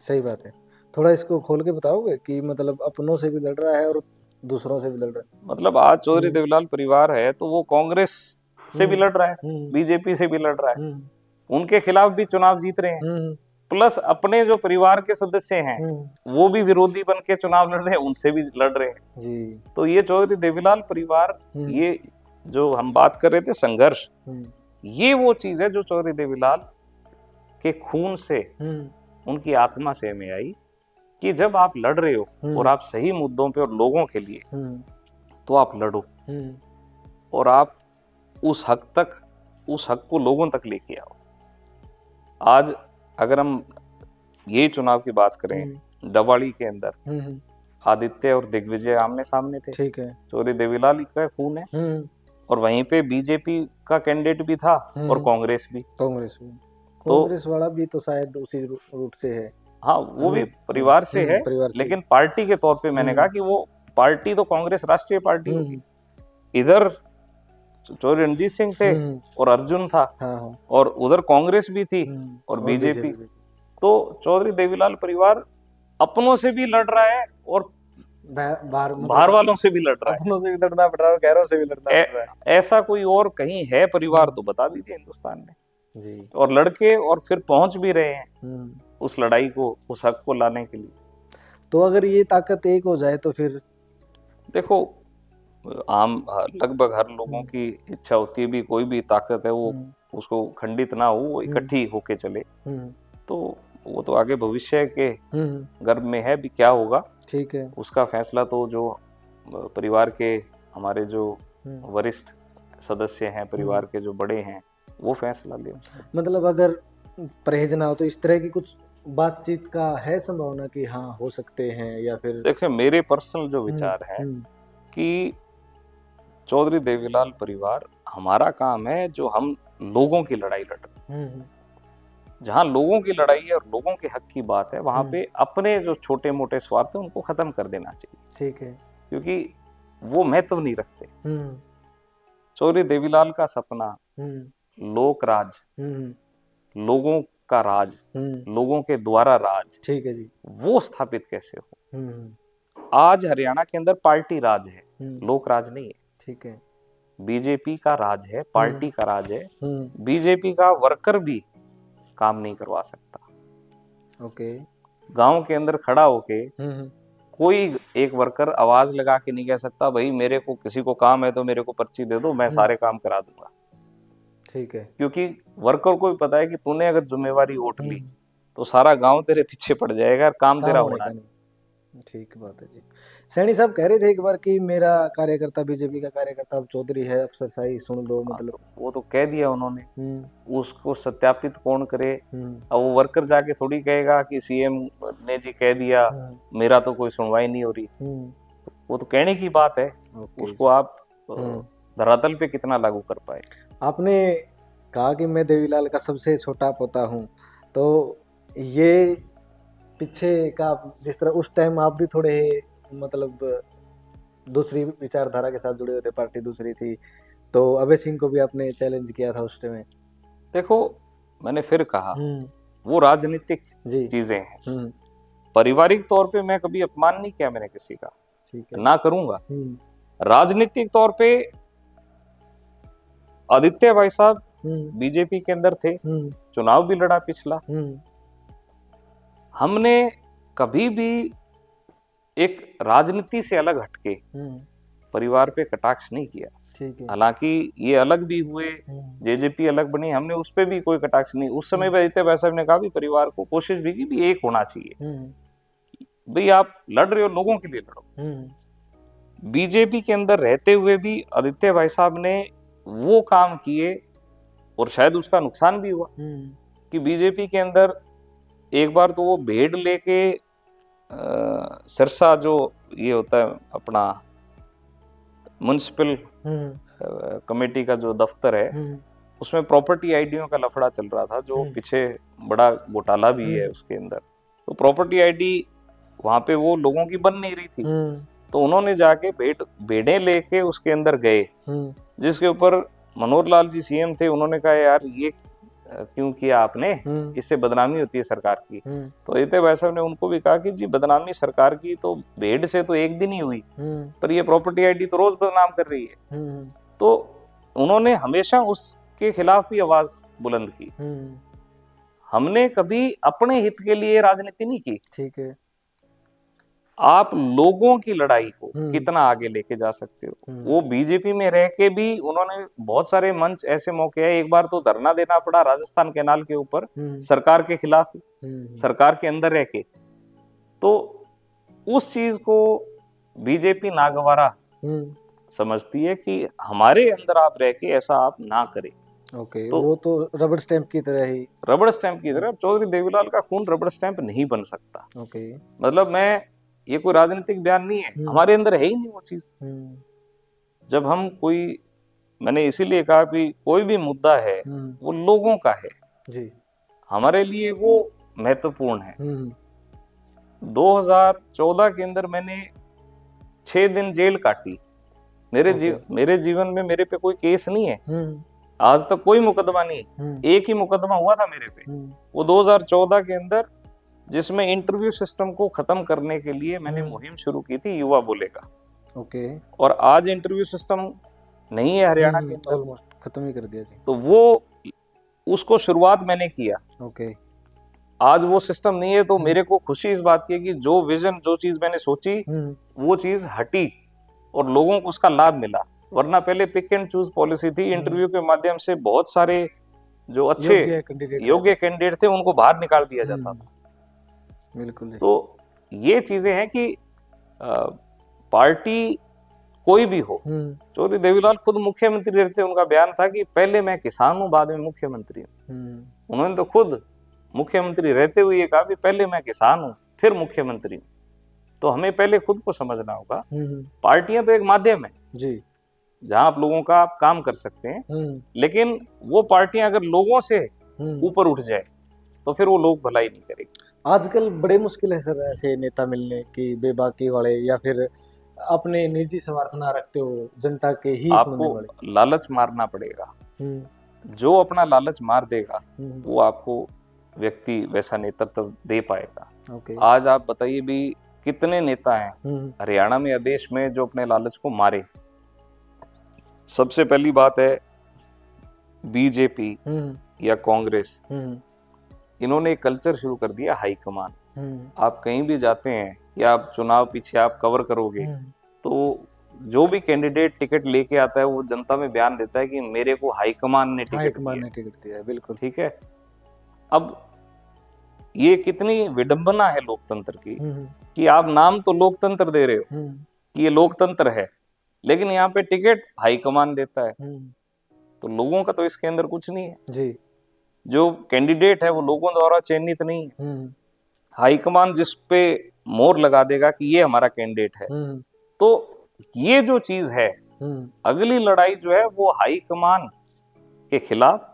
सही बात है। थोड़ा इसको खोल के बताओगे कि मतलब अपनों से भी लड़ रहा है और दूसरों से भी लड़ रहा है? मतलब आज चौधरी देवीलाल परिवार है तो वो कांग्रेस से भी लड़ रहा है, बीजेपी से भी लड़ रहा है, उनके खिलाफ भी चुनाव जीत रहे हैं, प्लस अपने जो परिवार के सदस्य हैं वो भी विरोधी बन के चुनाव लड़ रहे हैं, उनसे भी लड़ रहे हैं जी। तो ये चौधरी देवीलाल परिवार, ये जो हम बात कर रहे थे संघर्ष, ये वो चीज है जो चौधरी देवीलाल के खून से, उनकी आत्मा से हमें आई कि जब आप लड़ रहे हो और आप सही मुद्दों पे और लोगों के लिए, तो आप लड़ो और आप उस हक को लोगों तक लेके आओ। आज अगर हम ये चुनाव की बात करें, डवाड़ी के अंदर आदित्य और दिग्विजय आमने सामने थे। ठीक है। चौधरी देवीलाल का खून है और वहीं पे बीजेपी का कैंडिडेट भी था और कांग्रेस भी। कांग्रेस वाला भी तो शायद उसी रूट से है। हाँ, वो भी परिवार से है, लेकिन पार्टी के तौर पे मैंने कहा कि वो पार्टी तो कांग्रेस राष्ट्रीय पार्टी होगी। इधर चौधरी रणजीत सिंह थे और अर्जुन था, और उधर कांग्रेस भी थी और बीजेपी। तो चौधरी देवीलाल परिवार अपनों से भी लड़ रहा है और बाहर वालों से भी लड़ रहा है, अपनों से भी लड़ना पड़ रहा है, गैरों से भी लड़ना पड़ रहा है। ऐसा कोई और कहीं है परिवार तो बता दीजिए हिंदुस्तान में जी। और लड़के और फिर पहुंच भी रहे हैं उस लड़ाई को, उस हक को लाने के लिए। तो अगर ये ताकत एक हो जाए तो फिर देखो, आम लगभग हर लोगों की इच्छा होती है भी कोई भी ताकत है वो उसको खंडित ना हो, वो इकट्ठी होके चले। तो वो तो आगे भविष्य के गर्भ में है भी क्या होगा। ठीक है। उसका फैसला तो जो परिवार के हमारे जो वरिष्ठ सदस्य हैं, परिवार के जो बड़े हैं, वो फैसला ले। मतलब अगर परहेज ना हो तो इस तरह की कुछ बातचीत का है संभावना कि हाँ हो सकते हैं, या फिर? देखिए, मेरे पर्सनल जो विचार है कि चौधरी देवीलाल परिवार, हमारा काम है जो हम लोगों की लड़ाई लड़ रहे हैं। जहाँ लोगों की लड़ाई है और लोगों के हक की बात है, वहां पे अपने जो छोटे मोटे स्वार्थ है उनको खत्म कर देना चाहिए। ठीक है। क्योंकि वो महत्व नहीं रखते। चौधरी देवीलाल का सपना लोक राज, लोगों का राज, लोगों के द्वारा राज, ठीक है जी, वो स्थापित कैसे हो। आज हरियाणा के अंदर पार्टी राज है, लोक राज नहीं है। ठीक है। बीजेपी का राज है, पार्टी का राज है। बीजेपी का वर्कर भी काम नहीं करवा सकता। ओके। गांव के अंदर खड़ा होके कोई एक वर्कर आवाज लगा के नहीं कह सकता भाई मेरे को किसी को काम है तो मेरे को पर्ची दे दो, मैं सारे काम करा दूंगा। ठीक है। क्योंकि वर्कर को भी पता है कि तूने अगर जिम्मेवारी उठ ली तो सारा गांव तेरे पीछे पड़ जाएगा और काम तेरा काम होना होने है। का नहीं। ठीक बात है जी। सैनी साहब कह रहे थे एक बार कि मेरा कार्यकर्ता, बीजेपी का कार्यकर्ता अब चौधरी है, अफसरशाही सुन लो, हाँ, मतलब। तो वो तो कह दिया उन्होंने, हम्म। उसको सत्यापित कौन करे। हम्म। अब वो वर्कर जाके थोड़ी कहेगा कि सीएम ने जी कह दिया, मेरा तो कोई सुनवाई नहीं हो रही। वो तो कहने की बात है, उसको आप धरातल पे कितना लागू कर पाए। आपने कहा कि मैं देवीलाल का सबसे छोटा पोता हूँ, तो ये पीछे का जिस तरह उस टाइम आप भी थोड़े मतलब दूसरी विचारधारा के साथ जुड़े हुए थे, पार्टी दूसरी थी, तो अभय सिंह को भी आपने चैलेंज किया था उस टाइम। देखो मैंने फिर कहा वो राजनीतिक चीजें हैं, पारिवारिक तौर पे मैं कभी अपमान नहीं किया मैंने किसी का, ना करूंगा। राजनीतिक तौर पे आदित्य भाई साहब बीजेपी के अंदर थे, चुनाव भी लड़ा पिछला। हमने कभी भी एक राजनीति से अलग हटके परिवार पे कटाक्ष नहीं किया। हालांकि ये अलग भी हुए, जेजेपी अलग बनी, हमने उस पे भी कोई कटाक्ष नहीं। उस समय पे आदित्य भाई साहब ने कहा भी परिवार को कोशिश भी की भी एक होना चाहिए, भाई आप लड़ रहे हो लोगों के लिए लड़ो। बीजेपी के अंदर रहते हुए भी आदित्य भाई साहब ने वो काम किए और शायद उसका नुकसान भी हुआ कि बीजेपी के अंदर एक बार तो वो भेड़ लेके सिरसा जो ये होता है अपना म्युनिसिपल कमेटी का जो दफ्तर है, उसमें प्रॉपर्टी आईडियों का लफड़ा चल रहा था, जो पीछे बड़ा घोटाला भी है उसके अंदर। तो प्रॉपर्टी आईडी वहां पे वो लोगों की बन नहीं रही थी, तो उन्होंने जाके भेड़ें लेके उसके अंदर गए, जिसके ऊपर मनोहर लाल जी सीएम थे। उन्होंने कहा यार ये क्यों किया आपने, इससे बदनामी होती है सरकार की। तो आदित्य भाई साहब ने उनको भी कहा कि जी बदनामी सरकार की तो भेड़ से तो एक दिन ही हुई, पर ये प्रॉपर्टी आईडी तो रोज बदनाम कर रही है। तो उन्होंने हमेशा उसके खिलाफ भी आवाज बुलंद की। हमने कभी अपने हित के लिए राजनीति नहीं की। ठीक है, आप लोगों की लड़ाई को कितना आगे लेके जा सकते हो। वो बीजेपी में रह के भी उन्होंने बहुत सारे मंच ऐसे मौके हैं, एक बार तो धरना देना पड़ा राजस्थान कैनाल के ऊपर सरकार के खिलाफ, सरकार के अंदर रह के। तो उस चीज को बीजेपी नागवारा समझती है कि हमारे अंदर आप रह के ऐसा आप ना करें। तो वो तो रबड़ स्टैंप की तरह ही, रबड़ स्टैंप की तरह चौधरी देवीलाल का खून रबड़ स्टैंप नहीं बन सकता। मतलब मैं ये कोई राजनीतिक बयान नहीं है, हमारे अंदर है ही नहीं वो चीज। जब हम कोई, मैंने इसीलिए कहा कि कोई भी मुद्दा है वो लोगों का है जी, हमारे लिए वो महत्वपूर्ण है। 2014 के अंदर मैंने 6 दिन जेल काटी। मेरे जीवन में मेरे पे कोई केस नहीं है, आज तक कोई मुकदमा नहीं, एक ही मुकदमा हुआ था मेरे पे, वो 2014 के अंदर, जिसमें इंटरव्यू सिस्टम को खत्म करने के लिए मैंने मुहिम शुरू की थी, युवा बोलेगा। और आज इंटरव्यू सिस्टम नहीं है हरियाणा के अंदर, ऑलमोस्ट खत्म ही कर दिया जी। तो वो उसको शुरुआत मैंने किया। आज वो सिस्टम नहीं है, तो मेरे को खुशी इस बात की है कि जो विजन, जो चीज मैंने सोची वो चीज हटी और लोगों को उसका लाभ मिला। वरना पहले पिक एंड चूज पॉलिसी थी, इंटरव्यू के माध्यम से बहुत सारे जो अच्छे योग्य कैंडिडेट थे उनको बाहर निकाल दिया जाता था। बिल्कुल। तो ये चीजें हैं कि पार्टी कोई भी हो, चौधरी देवीलाल खुद मुख्यमंत्री रहते, उनका बयान था कि पहले मैं किसान हूं बाद में मुख्यमंत्री हूं। उन्होंने तो खुद मुख्यमंत्री रहते हुए ये कहा कि पहले मैं किसान हूं फिर मुख्यमंत्री हूं। तो हमें पहले खुद को समझना होगा। पार्टियां तो एक माध्यम है जी, जहां आप लोगों का आप काम कर सकते हैं, लेकिन वो पार्टियां अगर लोगों से ऊपर उठ जाए तो फिर वो लोग भलाई नहीं करेंगे। आजकल बड़े मुश्किल है सर ऐसे नेता मिलने की, बेबाकी वाले या फिर अपने निजी स्वार्थ ना रखते हो, जनता के ही सुनने वाले। आपको लालच मारना पड़ेगा, जो अपना लालच मार देगा वो आपको व्यक्ति वैसा नेतृत्व दे पाएगा। आज आप बताइए भी कितने नेता हैं हरियाणा में या देश में जो अपने लालच को मारे। सबसे पहली बात है बीजेपी या कांग्रेस, इन्होंने एक कल्चर शुरू कर दिया हाई कमान। आप कहीं भी जाते हैं या आप चुनाव पीछे आप कवर करोगे तो जो भी कैंडिडेट टिकट लेके आता है वो जनता में बयान देता है कि मेरे को हाईकमान ने टिकट दिया है, बिल्कुल। ठीक है। अब ये कितनी विडंबना है लोकतंत्र की कि आप नाम तो लोकतंत्र दे रहे हो कि ये लोकतंत्र है, लेकिन यहाँ पे टिकट हाईकमान देता है। तो लोगों का तो इसके अंदर कुछ नहीं है जी। जो कैंडिडेट है वो लोगों द्वारा चयनित नहीं है। हाईकमान जिस पे मोहर लगा देगा कि ये हमारा कैंडिडेट है। तो ये जो चीज है, अगली लड़ाई जो है वो हाईकमान के खिलाफ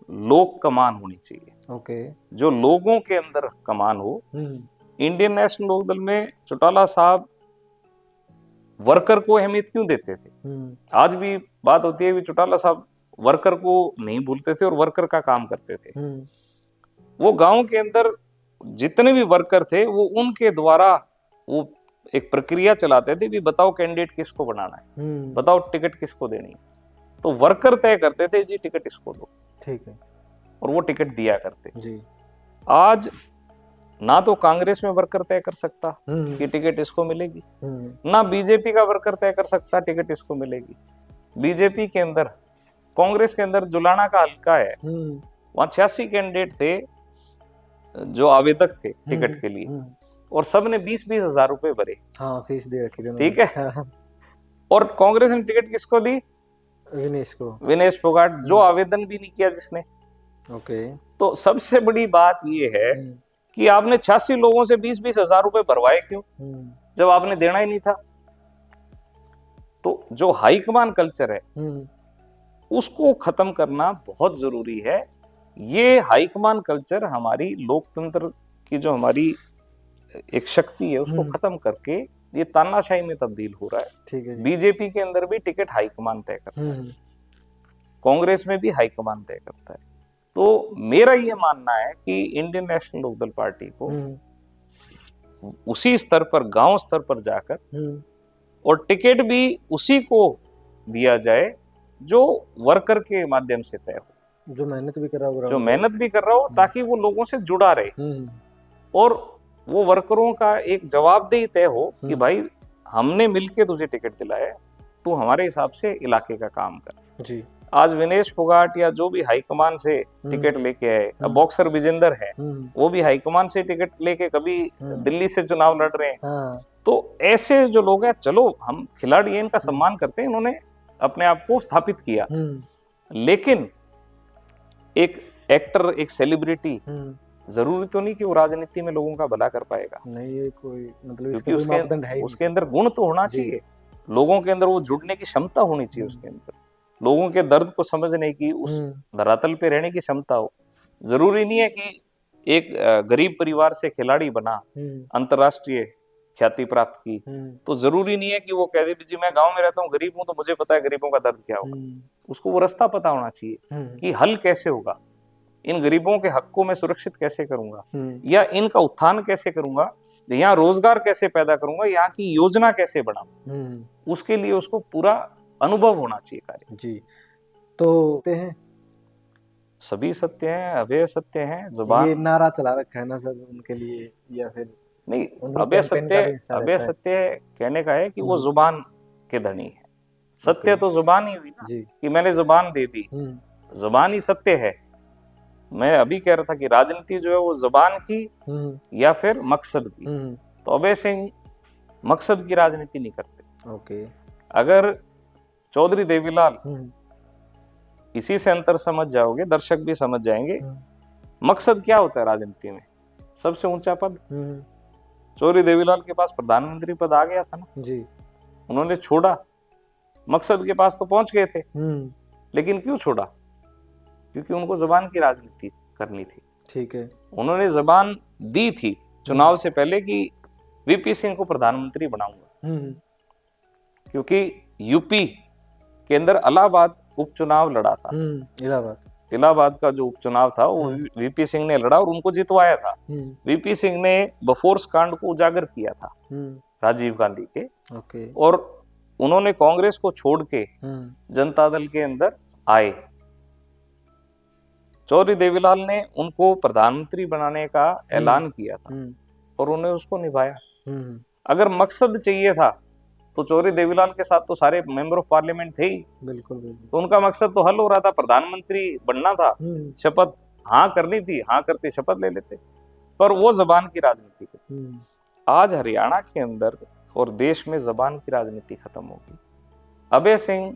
लोक कमान होनी चाहिए। ओके। जो लोगों के अंदर कमान हो। इंडियन नेशनल लोकदल में चौटाला साहब वर्कर को अहमियत क्यों देते थे? आज भी बात होती है कि चौटाला साहब वर्कर को नहीं भूलते थे और वर्कर का काम करते थे। वो गांव के अंदर जितने भी वर्कर थे वो उनके द्वारा वो एक प्रक्रिया चलाते थे भी बताओ कैंडिडेट किसको बनाना है, बताओ टिकट किसको देनी है। तो वर्कर तय करते थे जी टिकट इसको दो, ठीक है, और वो टिकट दिया करते जी। आज ना तो कांग्रेस में वर्कर तय कर सकता कि टिकट इसको मिलेगी, ना बीजेपी का वर्कर तय कर सकता टिकट इसको मिलेगी। बीजेपी के अंदर, कांग्रेस के अंदर जुलाना का हल्का है, वहां 86 कैंडिडेट थे जो आवेदक थे टिकट के लिए, और सब ने 20-20 हजार रुपए भरे। हाँ, फीस दे रखी थी, ठीक है। और कांग्रेस ने टिकट किसको दी? विनेश को, विनेश फोगाट, जो आवेदन भी नहीं किया जिसने। ओके। तो सबसे बड़ी बात ये है कि आपने 86 लोगों से 20-20 हजार रुपए भरवाए क्यों, जब आपने देना ही नहीं था। तो जो हाईकमान कल्चर है उसको खत्म करना बहुत जरूरी है। ये हाईकमान कल्चर हमारी लोकतंत्र की जो हमारी एक शक्ति है उसको खत्म करके ये तानाशाही में तब्दील हो रहा है। ठीक है। बीजेपी के अंदर भी टिकट हाईकमान तय करता है, कांग्रेस में भी हाईकमान तय करता है। तो मेरा ये मानना है कि इंडियन नेशनल लोकदल पार्टी को उसी स्तर पर, गांव स्तर पर जाकर और टिकट भी उसी को दिया जाए जो वर्कर के माध्यम से तय हो, जो मेहनत भी कर रहा हो, जो मेहनत भी कर रहा हो, ताकि वो लोगों से जुड़ा रहे और वो वर्करों का एक जवाबदेही तय हो कि भाई हमने मिलके तुझे टिकट दिलाया, तू हमारे हिसाब से इलाके का काम कर जी। आज विनेश फोगाट या जो भी हाईकमान से टिकट लेके आए, अब बॉक्सर विजेंदर है, वो भी हाईकमान से टिकट लेके कभी दिल्ली से चुनाव लड़ रहे हैं। तो ऐसे जो लोग हैं, चलो हम खिलाड़ी हैं, इनका सम्मान करते हैं, इन्होंने अपने आप को स्थापित किया, लेकिन एक एक्टर, एक सेलिब्रिटी जरूरी तो नहीं कि वो राजनीति में लोगों का भला कर पाएगा। नहीं, ये कोई मतलब क्योंकि उसके अंदर गुण तो होना चाहिए, लोगों के अंदर वो जुड़ने की क्षमता होनी चाहिए, उसके अंदर लोगों के दर्द को समझने की, उस धरातल पे रहने की क्षमता हो। जरूरी नहीं है कि एक गरीब परिवार से खिलाड़ी बना, अंतरराष्ट्रीय ख्याति प्राप्त की, तो जरूरी नहीं है कि वो कह दे जी मैं गांव में रहता हूँ, गरीब हूँ, तो मुझे पता है गरीबों का दर्द क्या होगा। उसको वो रास्ता पता होना चाहिए कि हल कैसे होगा, इन गरीबों के हक को मैं सुरक्षित कैसे करूंगा, या इनका उत्थान कैसे करूंगा, यहाँ रोजगार कैसे पैदा करूंगा, यहाँ की योजना कैसे बनाऊं, उसके लिए उसको पूरा अनुभव होना चाहिए कार्य जी। तो हैं सभी सत्य हैं, अभय सत्य हैं, जुबान, ये नारा चला रखा है ना सर उनके लिए, या फिर नहीं, अभय सत्य कहने का है कि वो जुबान के धनी है। सत्य तो जुबान ही हुई ना जी, कि मैंने जुबान दे दी, जुबान ही सत्य है। मैं अभी कह रहा था कि राजनीति जो है वो जुबान की या फिर मकसद की। तो अभय सिंह मकसद की राजनीति नहीं करते। ओके। अगर चौधरी देवीलाल इसी से अंतर समझ जाओगे, दर्शक भी समझ जाएंगे मकसद क्या होता है राजनीति में। सबसे ऊंचा पद, चौधरी देवीलाल के पास प्रधानमंत्री पद आ गया था ना जी, उन्होंने छोड़ा। मकसद के पास तो पहुंच गए थे, लेकिन क्यों छोड़ा? क्योंकि उनको जुबान की राजनीति करनी थी। ठीक है। उन्होंने जुबान दी थी चुनाव से पहले कि वीपी सिंह को प्रधानमंत्री बनाऊंगा, क्योंकि यूपी के अंदर इलाहाबाद उपचुनाव लड़ा था। इलाहाबाद का जो उपचुनाव था वो वीपी सिंह ने लड़ा और उनको जितवाया था। वीपी सिंह ने बफोर्स कांड को उजागर किया था राजीव गांधी के। ओके। और उन्होंने कांग्रेस को छोड़ के जनता दल के अंदर आए। चौधरी देवीलाल ने उनको प्रधानमंत्री बनाने का ऐलान किया था और उन्होंने उसको निभाया। अगर मकसद चाहिए था तो चौधरी देवीलाल के साथ तो सारे मेंबर ऑफ पार्लियामेंट थे ही। बिल्कुल बिल्कुल। तो उनका मकसद तो हल हो रहा था, प्रधानमंत्री बनना था, शपथ हाँ करनी थी, हाँ करते शपथ ले लेते। पर वो जबान की राजनीति थी। आज हरियाणा के अंदर और देश में जबान की राजनीति खत्म होगी। अभय सिंह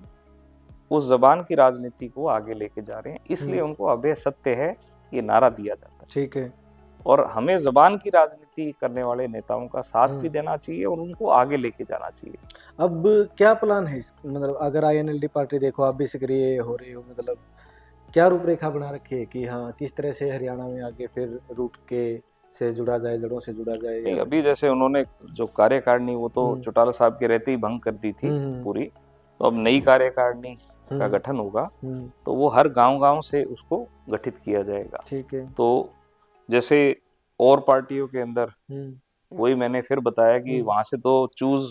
उस जबान की राजनीति को आगे लेके जा रहे हैं, इसलिए उनको अभय सत्य है ये नारा दिया जाता है। ठीक है। और हमें जबान की राजनीति करने वाले नेताओं का साथ भी देना चाहिए और उनको आगे लेके जाना चाहिए। अब क्या प्लान है मतलब अगर INLD पार्टी देखो, आप भी सक्रिय हो रहे हो, मतलब क्या रूपरेखा बना रखी है कि हाँ किस तरह से हरियाणा में आगे फिर रूट के से जुड़ा जाए, जड़ों से जुड़ा जाए? नहीं, अभी जैसे उन्होंने जो कार्यकारिणी वो तो चौटाला साहब के रहते ही भंग कर दी थी पूरी, तो अब नई कार्यकारिणी का गठन होगा, तो वो हर गांव से उसको गठित किया जाएगा। ठीक है। तो जैसे और पार्टियों के अंदर वही मैंने फिर बताया कि वहां से तो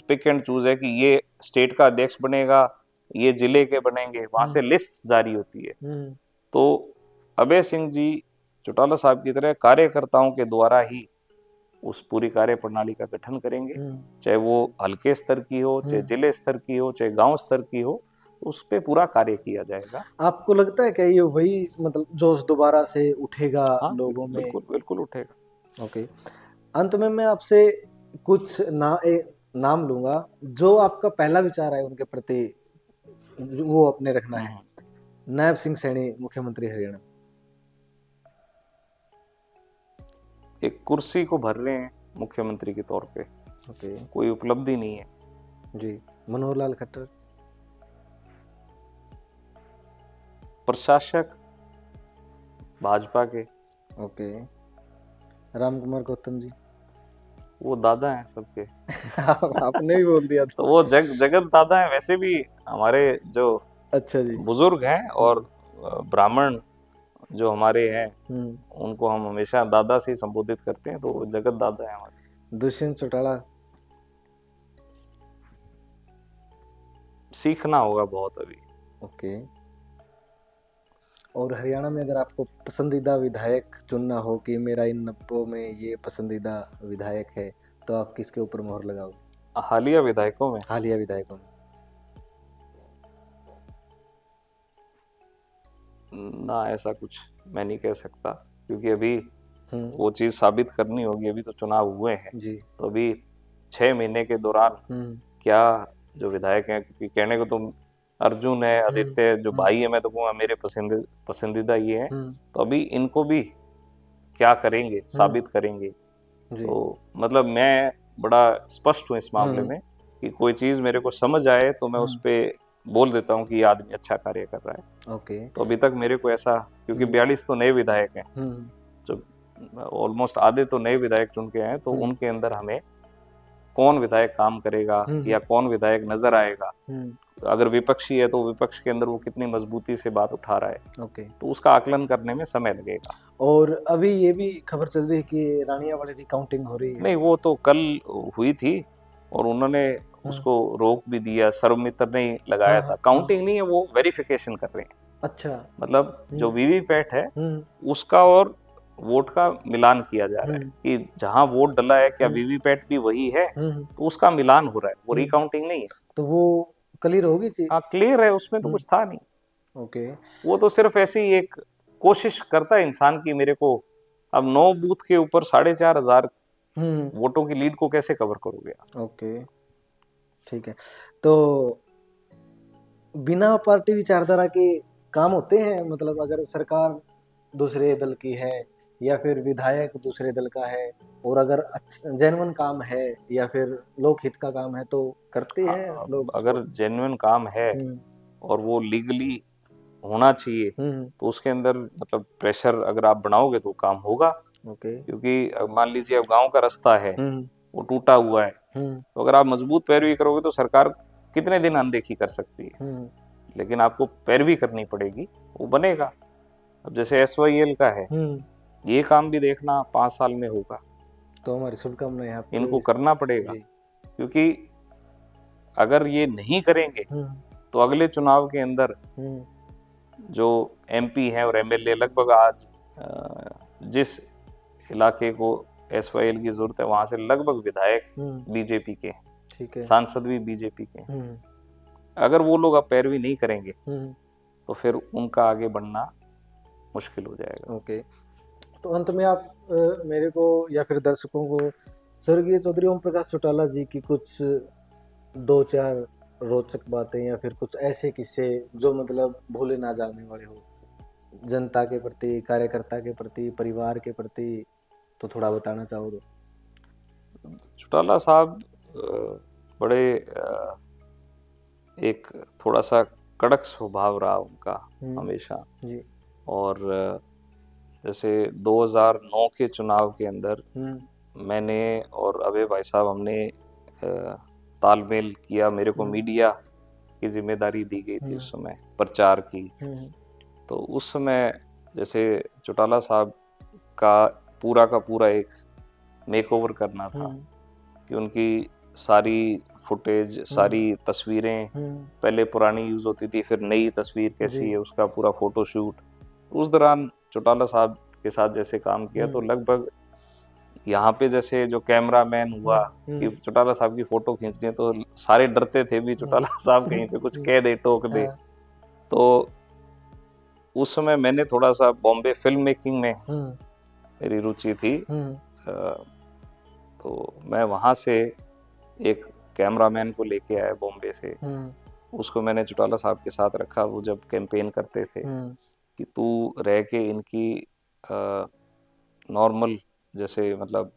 पिक एंड चूज है कि ये स्टेट का अध्यक्ष बनेगा, ये जिले के बनेंगे, वहां से लिस्ट जारी होती है। तो अभय सिंह जी चौटाला साहब की तरह कार्यकर्ताओं के द्वारा ही उस पूरी कार्य प्रणाली का गठन करेंगे, चाहे वो हल्के स्तर की हो, चाहे जिले स्तर की हो, चाहे गांव स्तर की हो, उस पे पूरा कार्य किया जाएगा। आपको लगता है क्या ये वही मतलब जोश दोबारा से उठेगा? हाँ, लोगों में? बिल्कुल बिल्कुल उठेगा। ओके। अंत में मैं आपसे कुछ नाम लूंगा जो आपका पहला विचार है उनके प्रति, वो अपने रखना है। नायब सिंह सैनी मुख्यमंत्री हरियाणा। एक कुर्सी को भर रहे हैं मुख्यमंत्री के तौर पे। ओके। कोई उपलब्धि नहीं है जी। मनोहर लाल खट्टर। प्रशासक भाजपा के। ओके। राम कुमार गौतम जी। वो दादा हैं सबके। आपने भी बोल दिया था। तो वो जगत दादा हैं। वैसे भी हमारे जो अच्छा जी बुजुर्ग हैं और ब्राह्मण जो हमारे हैं उनको हम हमेशा दादा से ही संबोधित करते हैं, तो वो जगत दादा है हमारे। दुष्यंत चौटाला। सीखना होगा बहुत अभी। ओके। और हरियाणा में अगर आपको पसंदीदा विधायक चुनना हो कि मेरा इन 90 में ये पसंदीदा विधायक है, तो आप किसके ऊपर मोहर लगाओगे? हालिया विधायकों में? हालिया विधायकों में ना, ऐसा कुछ मैं नहीं कह सकता, क्योंकि अभी वो चीज साबित करनी होगी। अभी तो चुनाव हुए हैं जी। तो अभी 6 महीने के दौरान क्या जो विधायक हैं, क्योंकि कहने को तो अर्जुन है, आदित्य जो भाई है, मैं तो कहूँगा मेरे पसंदीदा ये है, तो अभी इनको भी क्या करेंगे, साबित करेंगे। तो मतलब मैं बड़ा स्पष्ट हूँ इस मामले में कि कोई चीज मेरे को समझ आए तो मैं उस पर बोल देता हूँ कि ये आदमी अच्छा कार्य कर रहा है। ओके। तो अभी तक मेरे को ऐसा, क्योंकि 42 तो नए विधायक हैं, जो ऑलमोस्ट आधे तो नए विधायक चुन के हैं, तो उनके अंदर हमें कौन विधायक काम करेगा या कौन विधायक नजर आएगा, अगर विपक्षी है तो विपक्ष के अंदर वो कितनी मजबूती से बात उठा रहा है, ओके, तो उसका आकलन करने में समय लगेगा। और अभी ये भी खबर चल रही है कि रानिया वाले की काउंटिंग हो रही है। नहीं, वो तो कल हुई थी और उन्होंने उसको रोक भी दिया, सर्वमित्र ने लगाया था। काउंटिंग नहीं है, वो वेरिफिकेशन कर रहे हैं। अच्छा, मतलब जो वीवीपैट है उसका और वोट का मिलान किया जा रहा है कि जहां वोट डला है क्या वीवीपैट भी वही है, तो उसका मिलान हो रहा है, वो रिकाउंटिंग नहीं है। तो वो क्लियर होगी चीज? हाँ, क्लियर है, उसमें तो कुछ था नहीं। ओके। वो तो सिर्फ ऐसी ही एक कोशिश करता है इंसान की, मेरे को अब 9 बूथ के ऊपर 4,500 वोटों की लीड को कैसे कवर करोगे। ओके, ठीक है। तो बिना पार्टी विचारधारा के काम होते हैं, मतलब अगर सरकार दूसरे दल की है या फिर विधायक दूसरे दल का है, और अगर जेन्युइन काम है या फिर लोकहित का काम है तो करते हैं लोग। अगर जेन्युइन काम है और वो लीगली होना चाहिए तो उसके अंदर मतलब प्रेशर अगर आप बनाओगे तो काम होगा। ओके। क्योंकि मान लीजिए अब गांव का रास्ता है वो टूटा हुआ है, तो अगर आप मजबूत पैरवी करोगे तो सरकार कितने दिन अनदेखी कर सकती है, लेकिन आपको पैरवी करनी पड़ेगी, वो बनेगा। अब जैसे SYL का है, ये काम भी देखना 5 साल में होगा, तो हमारी शुभकामनाएं हैं, इनको करना पड़ेगा। क्योंकि अगर ये नहीं करेंगे तो अगले चुनाव के अंदर जो एमपी हैं और एमएलए लगभग आज जिस इलाके को एसवाईएल की जरूरत है वहां से लगभग विधायक बीजेपी के हैं, ठीक है। सांसद भी बीजेपी के हैं। अगर वो लोग अब पैरवी नहीं करेंगे तो फिर उनका आगे बढ़ना मुश्किल हो जाएगा। ओके, तो अंत में आप मेरे को या फिर दर्शकों को स्वर्गीय चौधरी ओम प्रकाश चौटाला जी की कुछ 2-4 रोचक बातें या फिर कुछ ऐसे किस्से जो मतलब भूले ना जाने वाले हो, जनता के प्रति, कार्यकर्ता के प्रति, परिवार के प्रति, तो थोड़ा बताना चाहो तो। चौटाला साहब बड़े एक थोड़ा सा कड़क स्वभाव रहा उनका हमेशा जी। और जैसे 2009 के चुनाव के अंदर मैंने और अभय भाई साहब हमने तालमेल किया, मेरे को मीडिया की जिम्मेदारी दी गई थी उस समय प्रचार की। तो उस समय जैसे चौटाला साहब का पूरा एक मेकओवर करना था कि उनकी सारी फुटेज, सारी तस्वीरें पहले पुरानी यूज होती थी, फिर नई तस्वीर कैसी है उसका पूरा फोटोशूट। उस दौरान चौटाला साहब के साथ जैसे काम किया तो लगभग यहाँ पे जैसे जो कैमरामैन हुआ कि चौटाला साहब की फोटो खींचनी है तो सारे डरते थे भी चौटाला साहब कहीं पे कुछ कह दे, टोक दे। तो उस समय मैंने थोड़ा सा बॉम्बे फिल्म मेकिंग में मेरी रुचि थी, तो मैं वहां से एक कैमरामैन को लेके आया बॉम्बे से। उसको मैंने चौटाला साहब के साथ रखा, वो जब कैंपेन करते थे कि तू रह के इनकी नॉर्मल जैसे मतलब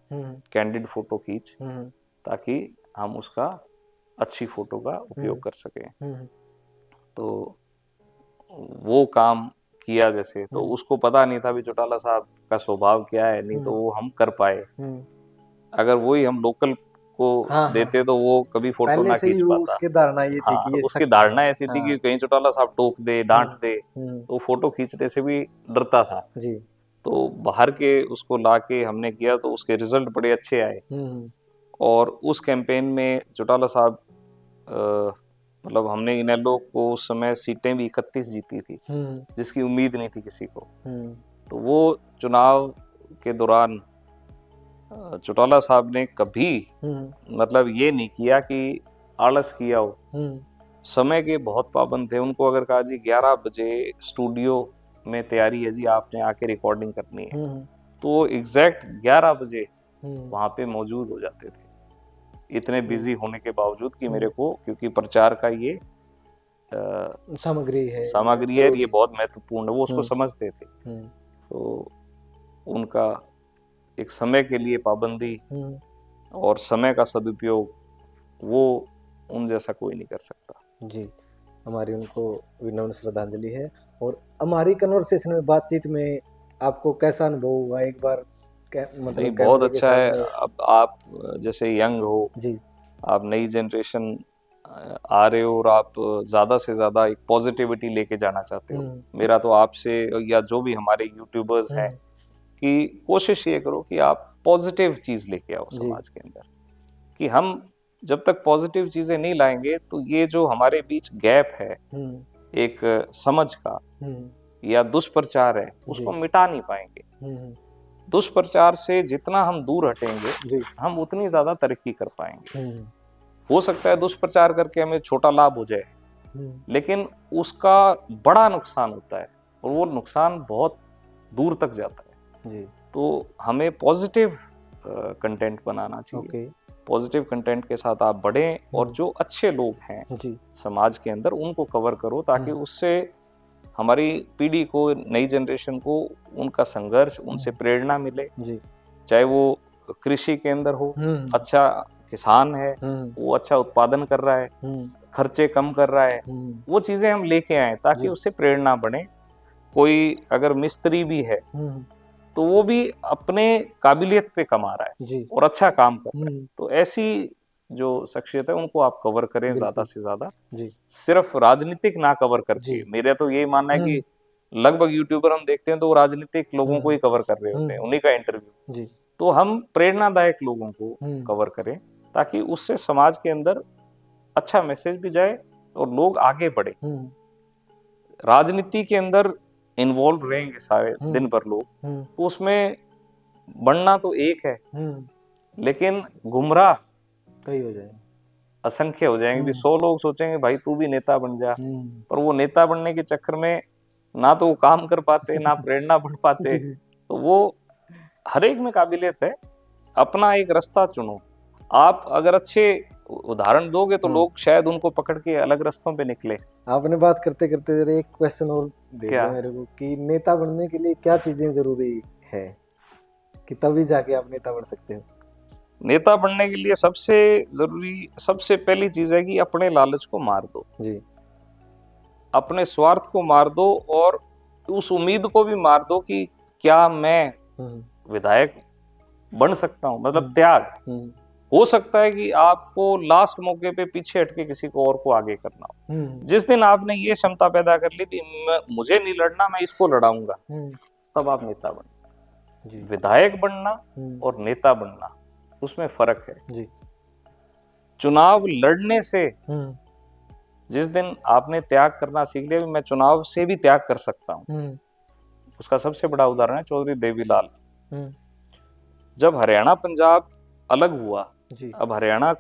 कैंडिड फोटो खींच ताकि हम उसका अच्छी फोटो का उपयोग कर सकें। तो वो काम किया जैसे, तो उसको पता नहीं था भी चौटाला साहब का स्वभाव क्या है, नहीं तो वो हम कर पाए। अगर वही हम लोकल को देते तो वो कभी फोटो ना खींच पाता। उसकी धारणा ये थी कि ये उसकी धारणा ऐसी थी कि कहीं चौटाला साहब टोक दे, डांट दे, तो फोटो खींचने से भी डरता था जी। तो बाहर के उसको लाके हमने किया तो उसके रिजल्ट बड़े अच्छे आए। और उस कैंपेन में चौटाला साहब मतलब हमने इनेलो को उस समय सीटें भी 31 जीती थी, जिसकी उम्मीद नहीं थी किसी को। तो वो चुनाव के दौरान चौटाला साहब ने कभी मतलब ये नहीं किया कि आलस किया हो। समय के बहुत पाबंद थे, उनको अगर कहा जी 11 बजे स्टूडियो में तैयारी है जी, आपने आके रिकॉर्डिंग करनी है, तो एग्जैक्ट 11 बजे वहां पे मौजूद हो जाते थे, इतने बिजी होने के बावजूद कि मेरे को, क्योंकि प्रचार का ये सामग्री है, ये बहुत महत्वपूर्ण है, वो उसको समझते थे। तो उनका एक समय के लिए पाबंदी और समय का सदुपयोग, वो उन जैसा कोई नहीं कर सकता जी। हमारी उनको विनम्र श्रद्धांजलि है। और हमारी कन्वर्सेशन में, बातचीत में आपको कैसा अनुभव हुआ? एक बार मतलब बहुत अच्छा है। अब आप जैसे यंग हो जी, आप नई जनरेशन आ रहे हो और आप ज्यादा से ज्यादा एक पॉजिटिविटी लेके जाना चाहते हो। मेरा तो आपसे या जो भी हमारे यूट्यूबर्स हैं कि कोशिश ये करो कि आप पॉजिटिव चीज लेके आओ समाज के अंदर, कि हम जब तक पॉजिटिव चीजें नहीं लाएंगे तो ये जो हमारे बीच गैप है एक समझ का या दुष्प्रचार है, उसको मिटा नहीं पाएंगे। दुष्प्रचार से जितना हम दूर हटेंगे हम उतनी ज्यादा तरक्की कर पाएंगे। हो सकता है दुष्प्रचार करके हमें छोटा लाभ हो जाए, लेकिन उसका बड़ा नुकसान होता है और वो नुकसान बहुत दूर तक जाता है जी। तो हमें पॉजिटिव कंटेंट बनाना चाहिए। पॉजिटिव कंटेंट के साथ आप बढ़ें और जो अच्छे लोग हैं जी समाज के अंदर उनको कवर करो, ताकि उससे हमारी पीढ़ी को, नई जनरेशन को उनका संघर्ष, उनसे प्रेरणा मिले जी। चाहे वो कृषि के अंदर हो, अच्छा किसान है, वो अच्छा उत्पादन कर रहा है, खर्चे कम कर रहा है, वो चीजें हम लेके आए ताकि उससे प्रेरणा बढ़े। कोई अगर मिस्त्री भी है तो वो भी अपने काबिलियत पे कमा रहा है जी। और अच्छा काम कर रहा है, तो ऐसी जो शख्सियत है उनको आप कवर करें ज्यादा से ज्यादा जी। सिर्फ राजनीतिक ना कवर करके, मेरा तो यही मानना है कि लगभग यूट्यूबर हम देखते हैं तो वो राजनीतिक लोगों को ही कवर कर रहे होते हैं, उन्हीं का इंटरव्यू जी। तो हम प्रेरणादायक लोगों को कवर करें ताकि उससे समाज के अंदर अच्छा मैसेज भी जाए और लोग आगे बढ़े। राजनीति के अंदर इन्वॉल्व रहेंगे सारे दिन भर लोग, तो उसमें बनना तो एक है, लेकिन गुमराह कई हो जाएंगे, असंख्य हो जाएंगे भी। 100 लोग सोचेंगे भाई तू भी नेता बन जा, पर वो नेता बनने के चक्कर में ना तो वो काम कर पाते, ना प्रेरणा बढ़ पाते। तो वो हर एक में काबिलियत है, अपना एक रास्ता चुनो। आप अगर अच्छे उदाहरण दोगे तो लोग शायद उनको पकड़ के अलग रास्तों पे निकले। आपने बात करते करते जरा एक क्वेश्चन और दे क्या? दो मेरे को कि नेता बनने के लिए क्या चीजें जरूरी है कि तभी जाके आप नेता बन सकते हो? नेता बनने के लिए सबसे जरूरी, सबसे पहली चीज है कि अपने लालच को मार दो जी, अपने स्वार्थ को मार दो, और उस उम्मीद को भी मार दो कि क्या मैं विधायक बन सकता हूँ। मतलब त्याग। हो सकता है कि आपको लास्ट मौके पे पीछे हटके किसी को और को आगे करना हो। जिस दिन आपने ये क्षमता पैदा कर ली कि मुझे नहीं लड़ना, मैं इसको लड़ाऊंगा, तब आप नेता बन। विधायक बनना और नेता बनना, उसमें फर्क है जी। चुनाव लड़ने से जिस दिन आपने त्याग करना सीख लिया, मैं चुनाव से भी त्याग कर सकता हूँ, उसका सबसे बड़ा उदाहरण है चौधरी देवीलाल। जब हरियाणा पंजाब अलग हुआ जी। अब हरियाणा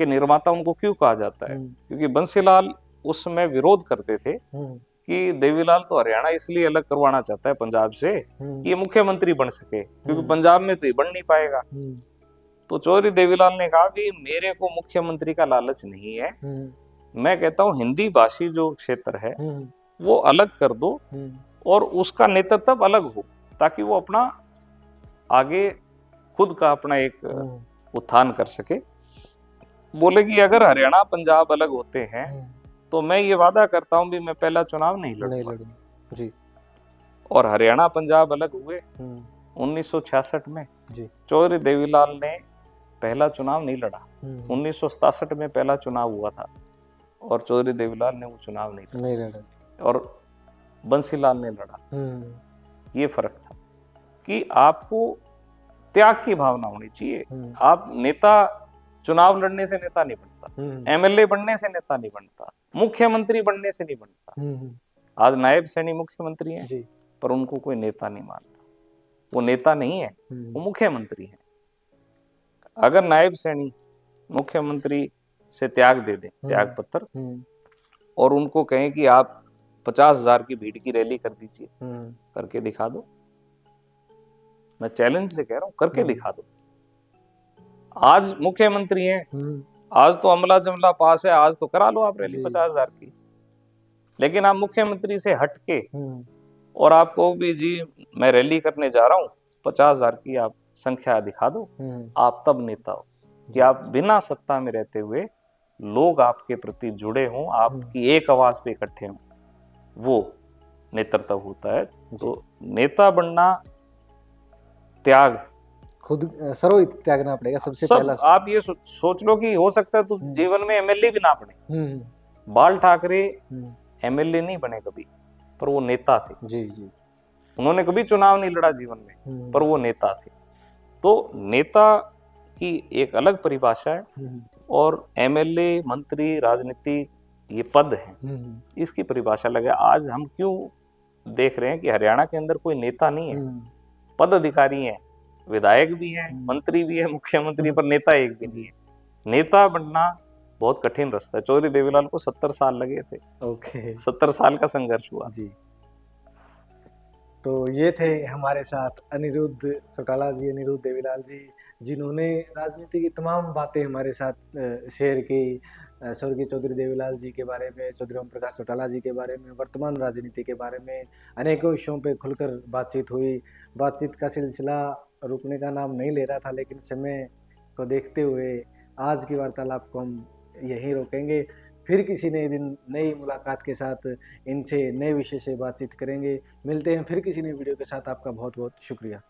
के निर्माता उनको क्यों कहा जाता है? क्योंकि बंसीलाल उस समय विरोध करते थे कि देवीलाल तो हरियाणा इसलिए अलग करवाना चाहता है पंजाब से कि ये मुख्यमंत्री बन सके, क्योंकि पंजाब में तो ये बन नहीं पाएगा। तो चौधरी देवीलाल ने कहा कि मेरे को मुख्यमंत्री का लालच नहीं है, मैं कहता हूँ हिंदी भाषी जो क्षेत्र है वो अलग कर दो और उसका नेतृत्व अलग हो, ताकि वो अपना आगे खुद का अपना एक उत्थान कर सके। बोले कि अगर हरियाणा पंजाब अलग होते हैं तो मैं ये वादा करता हूं भी मैं पहला चुनाव नहीं लड़ूंगा जी। और हरियाणा पंजाब अलग हुए 1966 में जी। चौधरी देवीलाल ने पहला चुनाव नहीं लड़ा। 1967 में पहला चुनाव हुआ था और चौधरी देवीलाल ने वो चुनाव नहीं लड़ा और बंसीलाल ने लड़ा। ये फर्क था कि आपको त्याग की भावना होनी चाहिए। आप नेता चुनाव लड़ने से नेता नहीं बनता, एमएलए बनने से नेता नहीं बनता, मुख्यमंत्री बनने से नहीं बनता। आज नायब सैनी मुख्यमंत्री हैं पर उनको कोई नेता नहीं मानता। वो नेता नहीं है, वो मुख्यमंत्री है। अगर नायब सैनी मुख्यमंत्री से त्याग दे दें, त्याग पत्र, और उनको कहें कि आप 50,000 की भीड़ की रैली कर दीजिए, करके दिखा दो। मैं चैलेंज से कह रहा हूं, करके दिखा दो। आज मुख्यमंत्री हैं, आज तो अमला जमला पास है, आज तो करा लो आप रैली 50,000 की। लेकिन आप मुख्यमंत्री से हटके और आपको भी जी मैं रैली करने जा रहा हूं, 50,000 की आप संख्या दिखा दो, आप तब नेता हो। कि आप बिना सत्ता में रहते हुए लोग आपके प्रति जुड़े हों, आपकी एक आवाज पे इकट्ठे हों, वो नेतृत्व होता है। तो नेता बनना त्याग, खुद सर्व त्यागना पड़ेगा सबसे पहला। आप ये सोच लो कि हो सकता है तो जीवन में एमएलए भी ना बने। बाल ठाकरे एमएलए नहीं बने कभी, पर वो नेता थे जी जी। उन्होंने कभी चुनाव नहीं लड़ा जीवन में, पर वो नेता थे। तो नेता की एक अलग परिभाषा है और एमएलए, मंत्री, राजनीति ये पद है, इसकी परिभाषा अलग है। आज हम क्यों देख रहे हैं कि हरियाणा के अंदर कोई नेता नहीं है, पद अधिकारी हैं, विधायक भी हैं, मंत्री भी है, मुख्यमंत्री, पर नेता एक भी नहीं है। नेता बनना बहुत कठिन रास्ता है। चौधरी देवीलाल को 70 साल लगे थे। ओके, 70 साल का संघर्ष हुआ जी। तो ये थे हमारे साथ अनिरुद्ध चौटाला जी, अनिरुद्ध देवीलाल जी, जिन्होंने राजनीति की तमाम बातें हमारे साथ शेयर की। स्वर्गीय चौधरी देवीलाल जी के बारे में, चौधरी ओम प्रकाश चौटाला जी के बारे में, वर्तमान राजनीति के बारे में अनेकों विषयों पे खुलकर बातचीत हुई। बातचीत का सिलसिला रुकने का नाम नहीं ले रहा था, लेकिन समय को देखते हुए आज की वार्तालाप को हम यहीं रोकेंगे। फिर किसी नए दिन नई मुलाकात के साथ इनसे नए विषय से बातचीत करेंगे। मिलते हैं फिर किसी नई वीडियो के साथ। आपका बहुत बहुत शुक्रिया।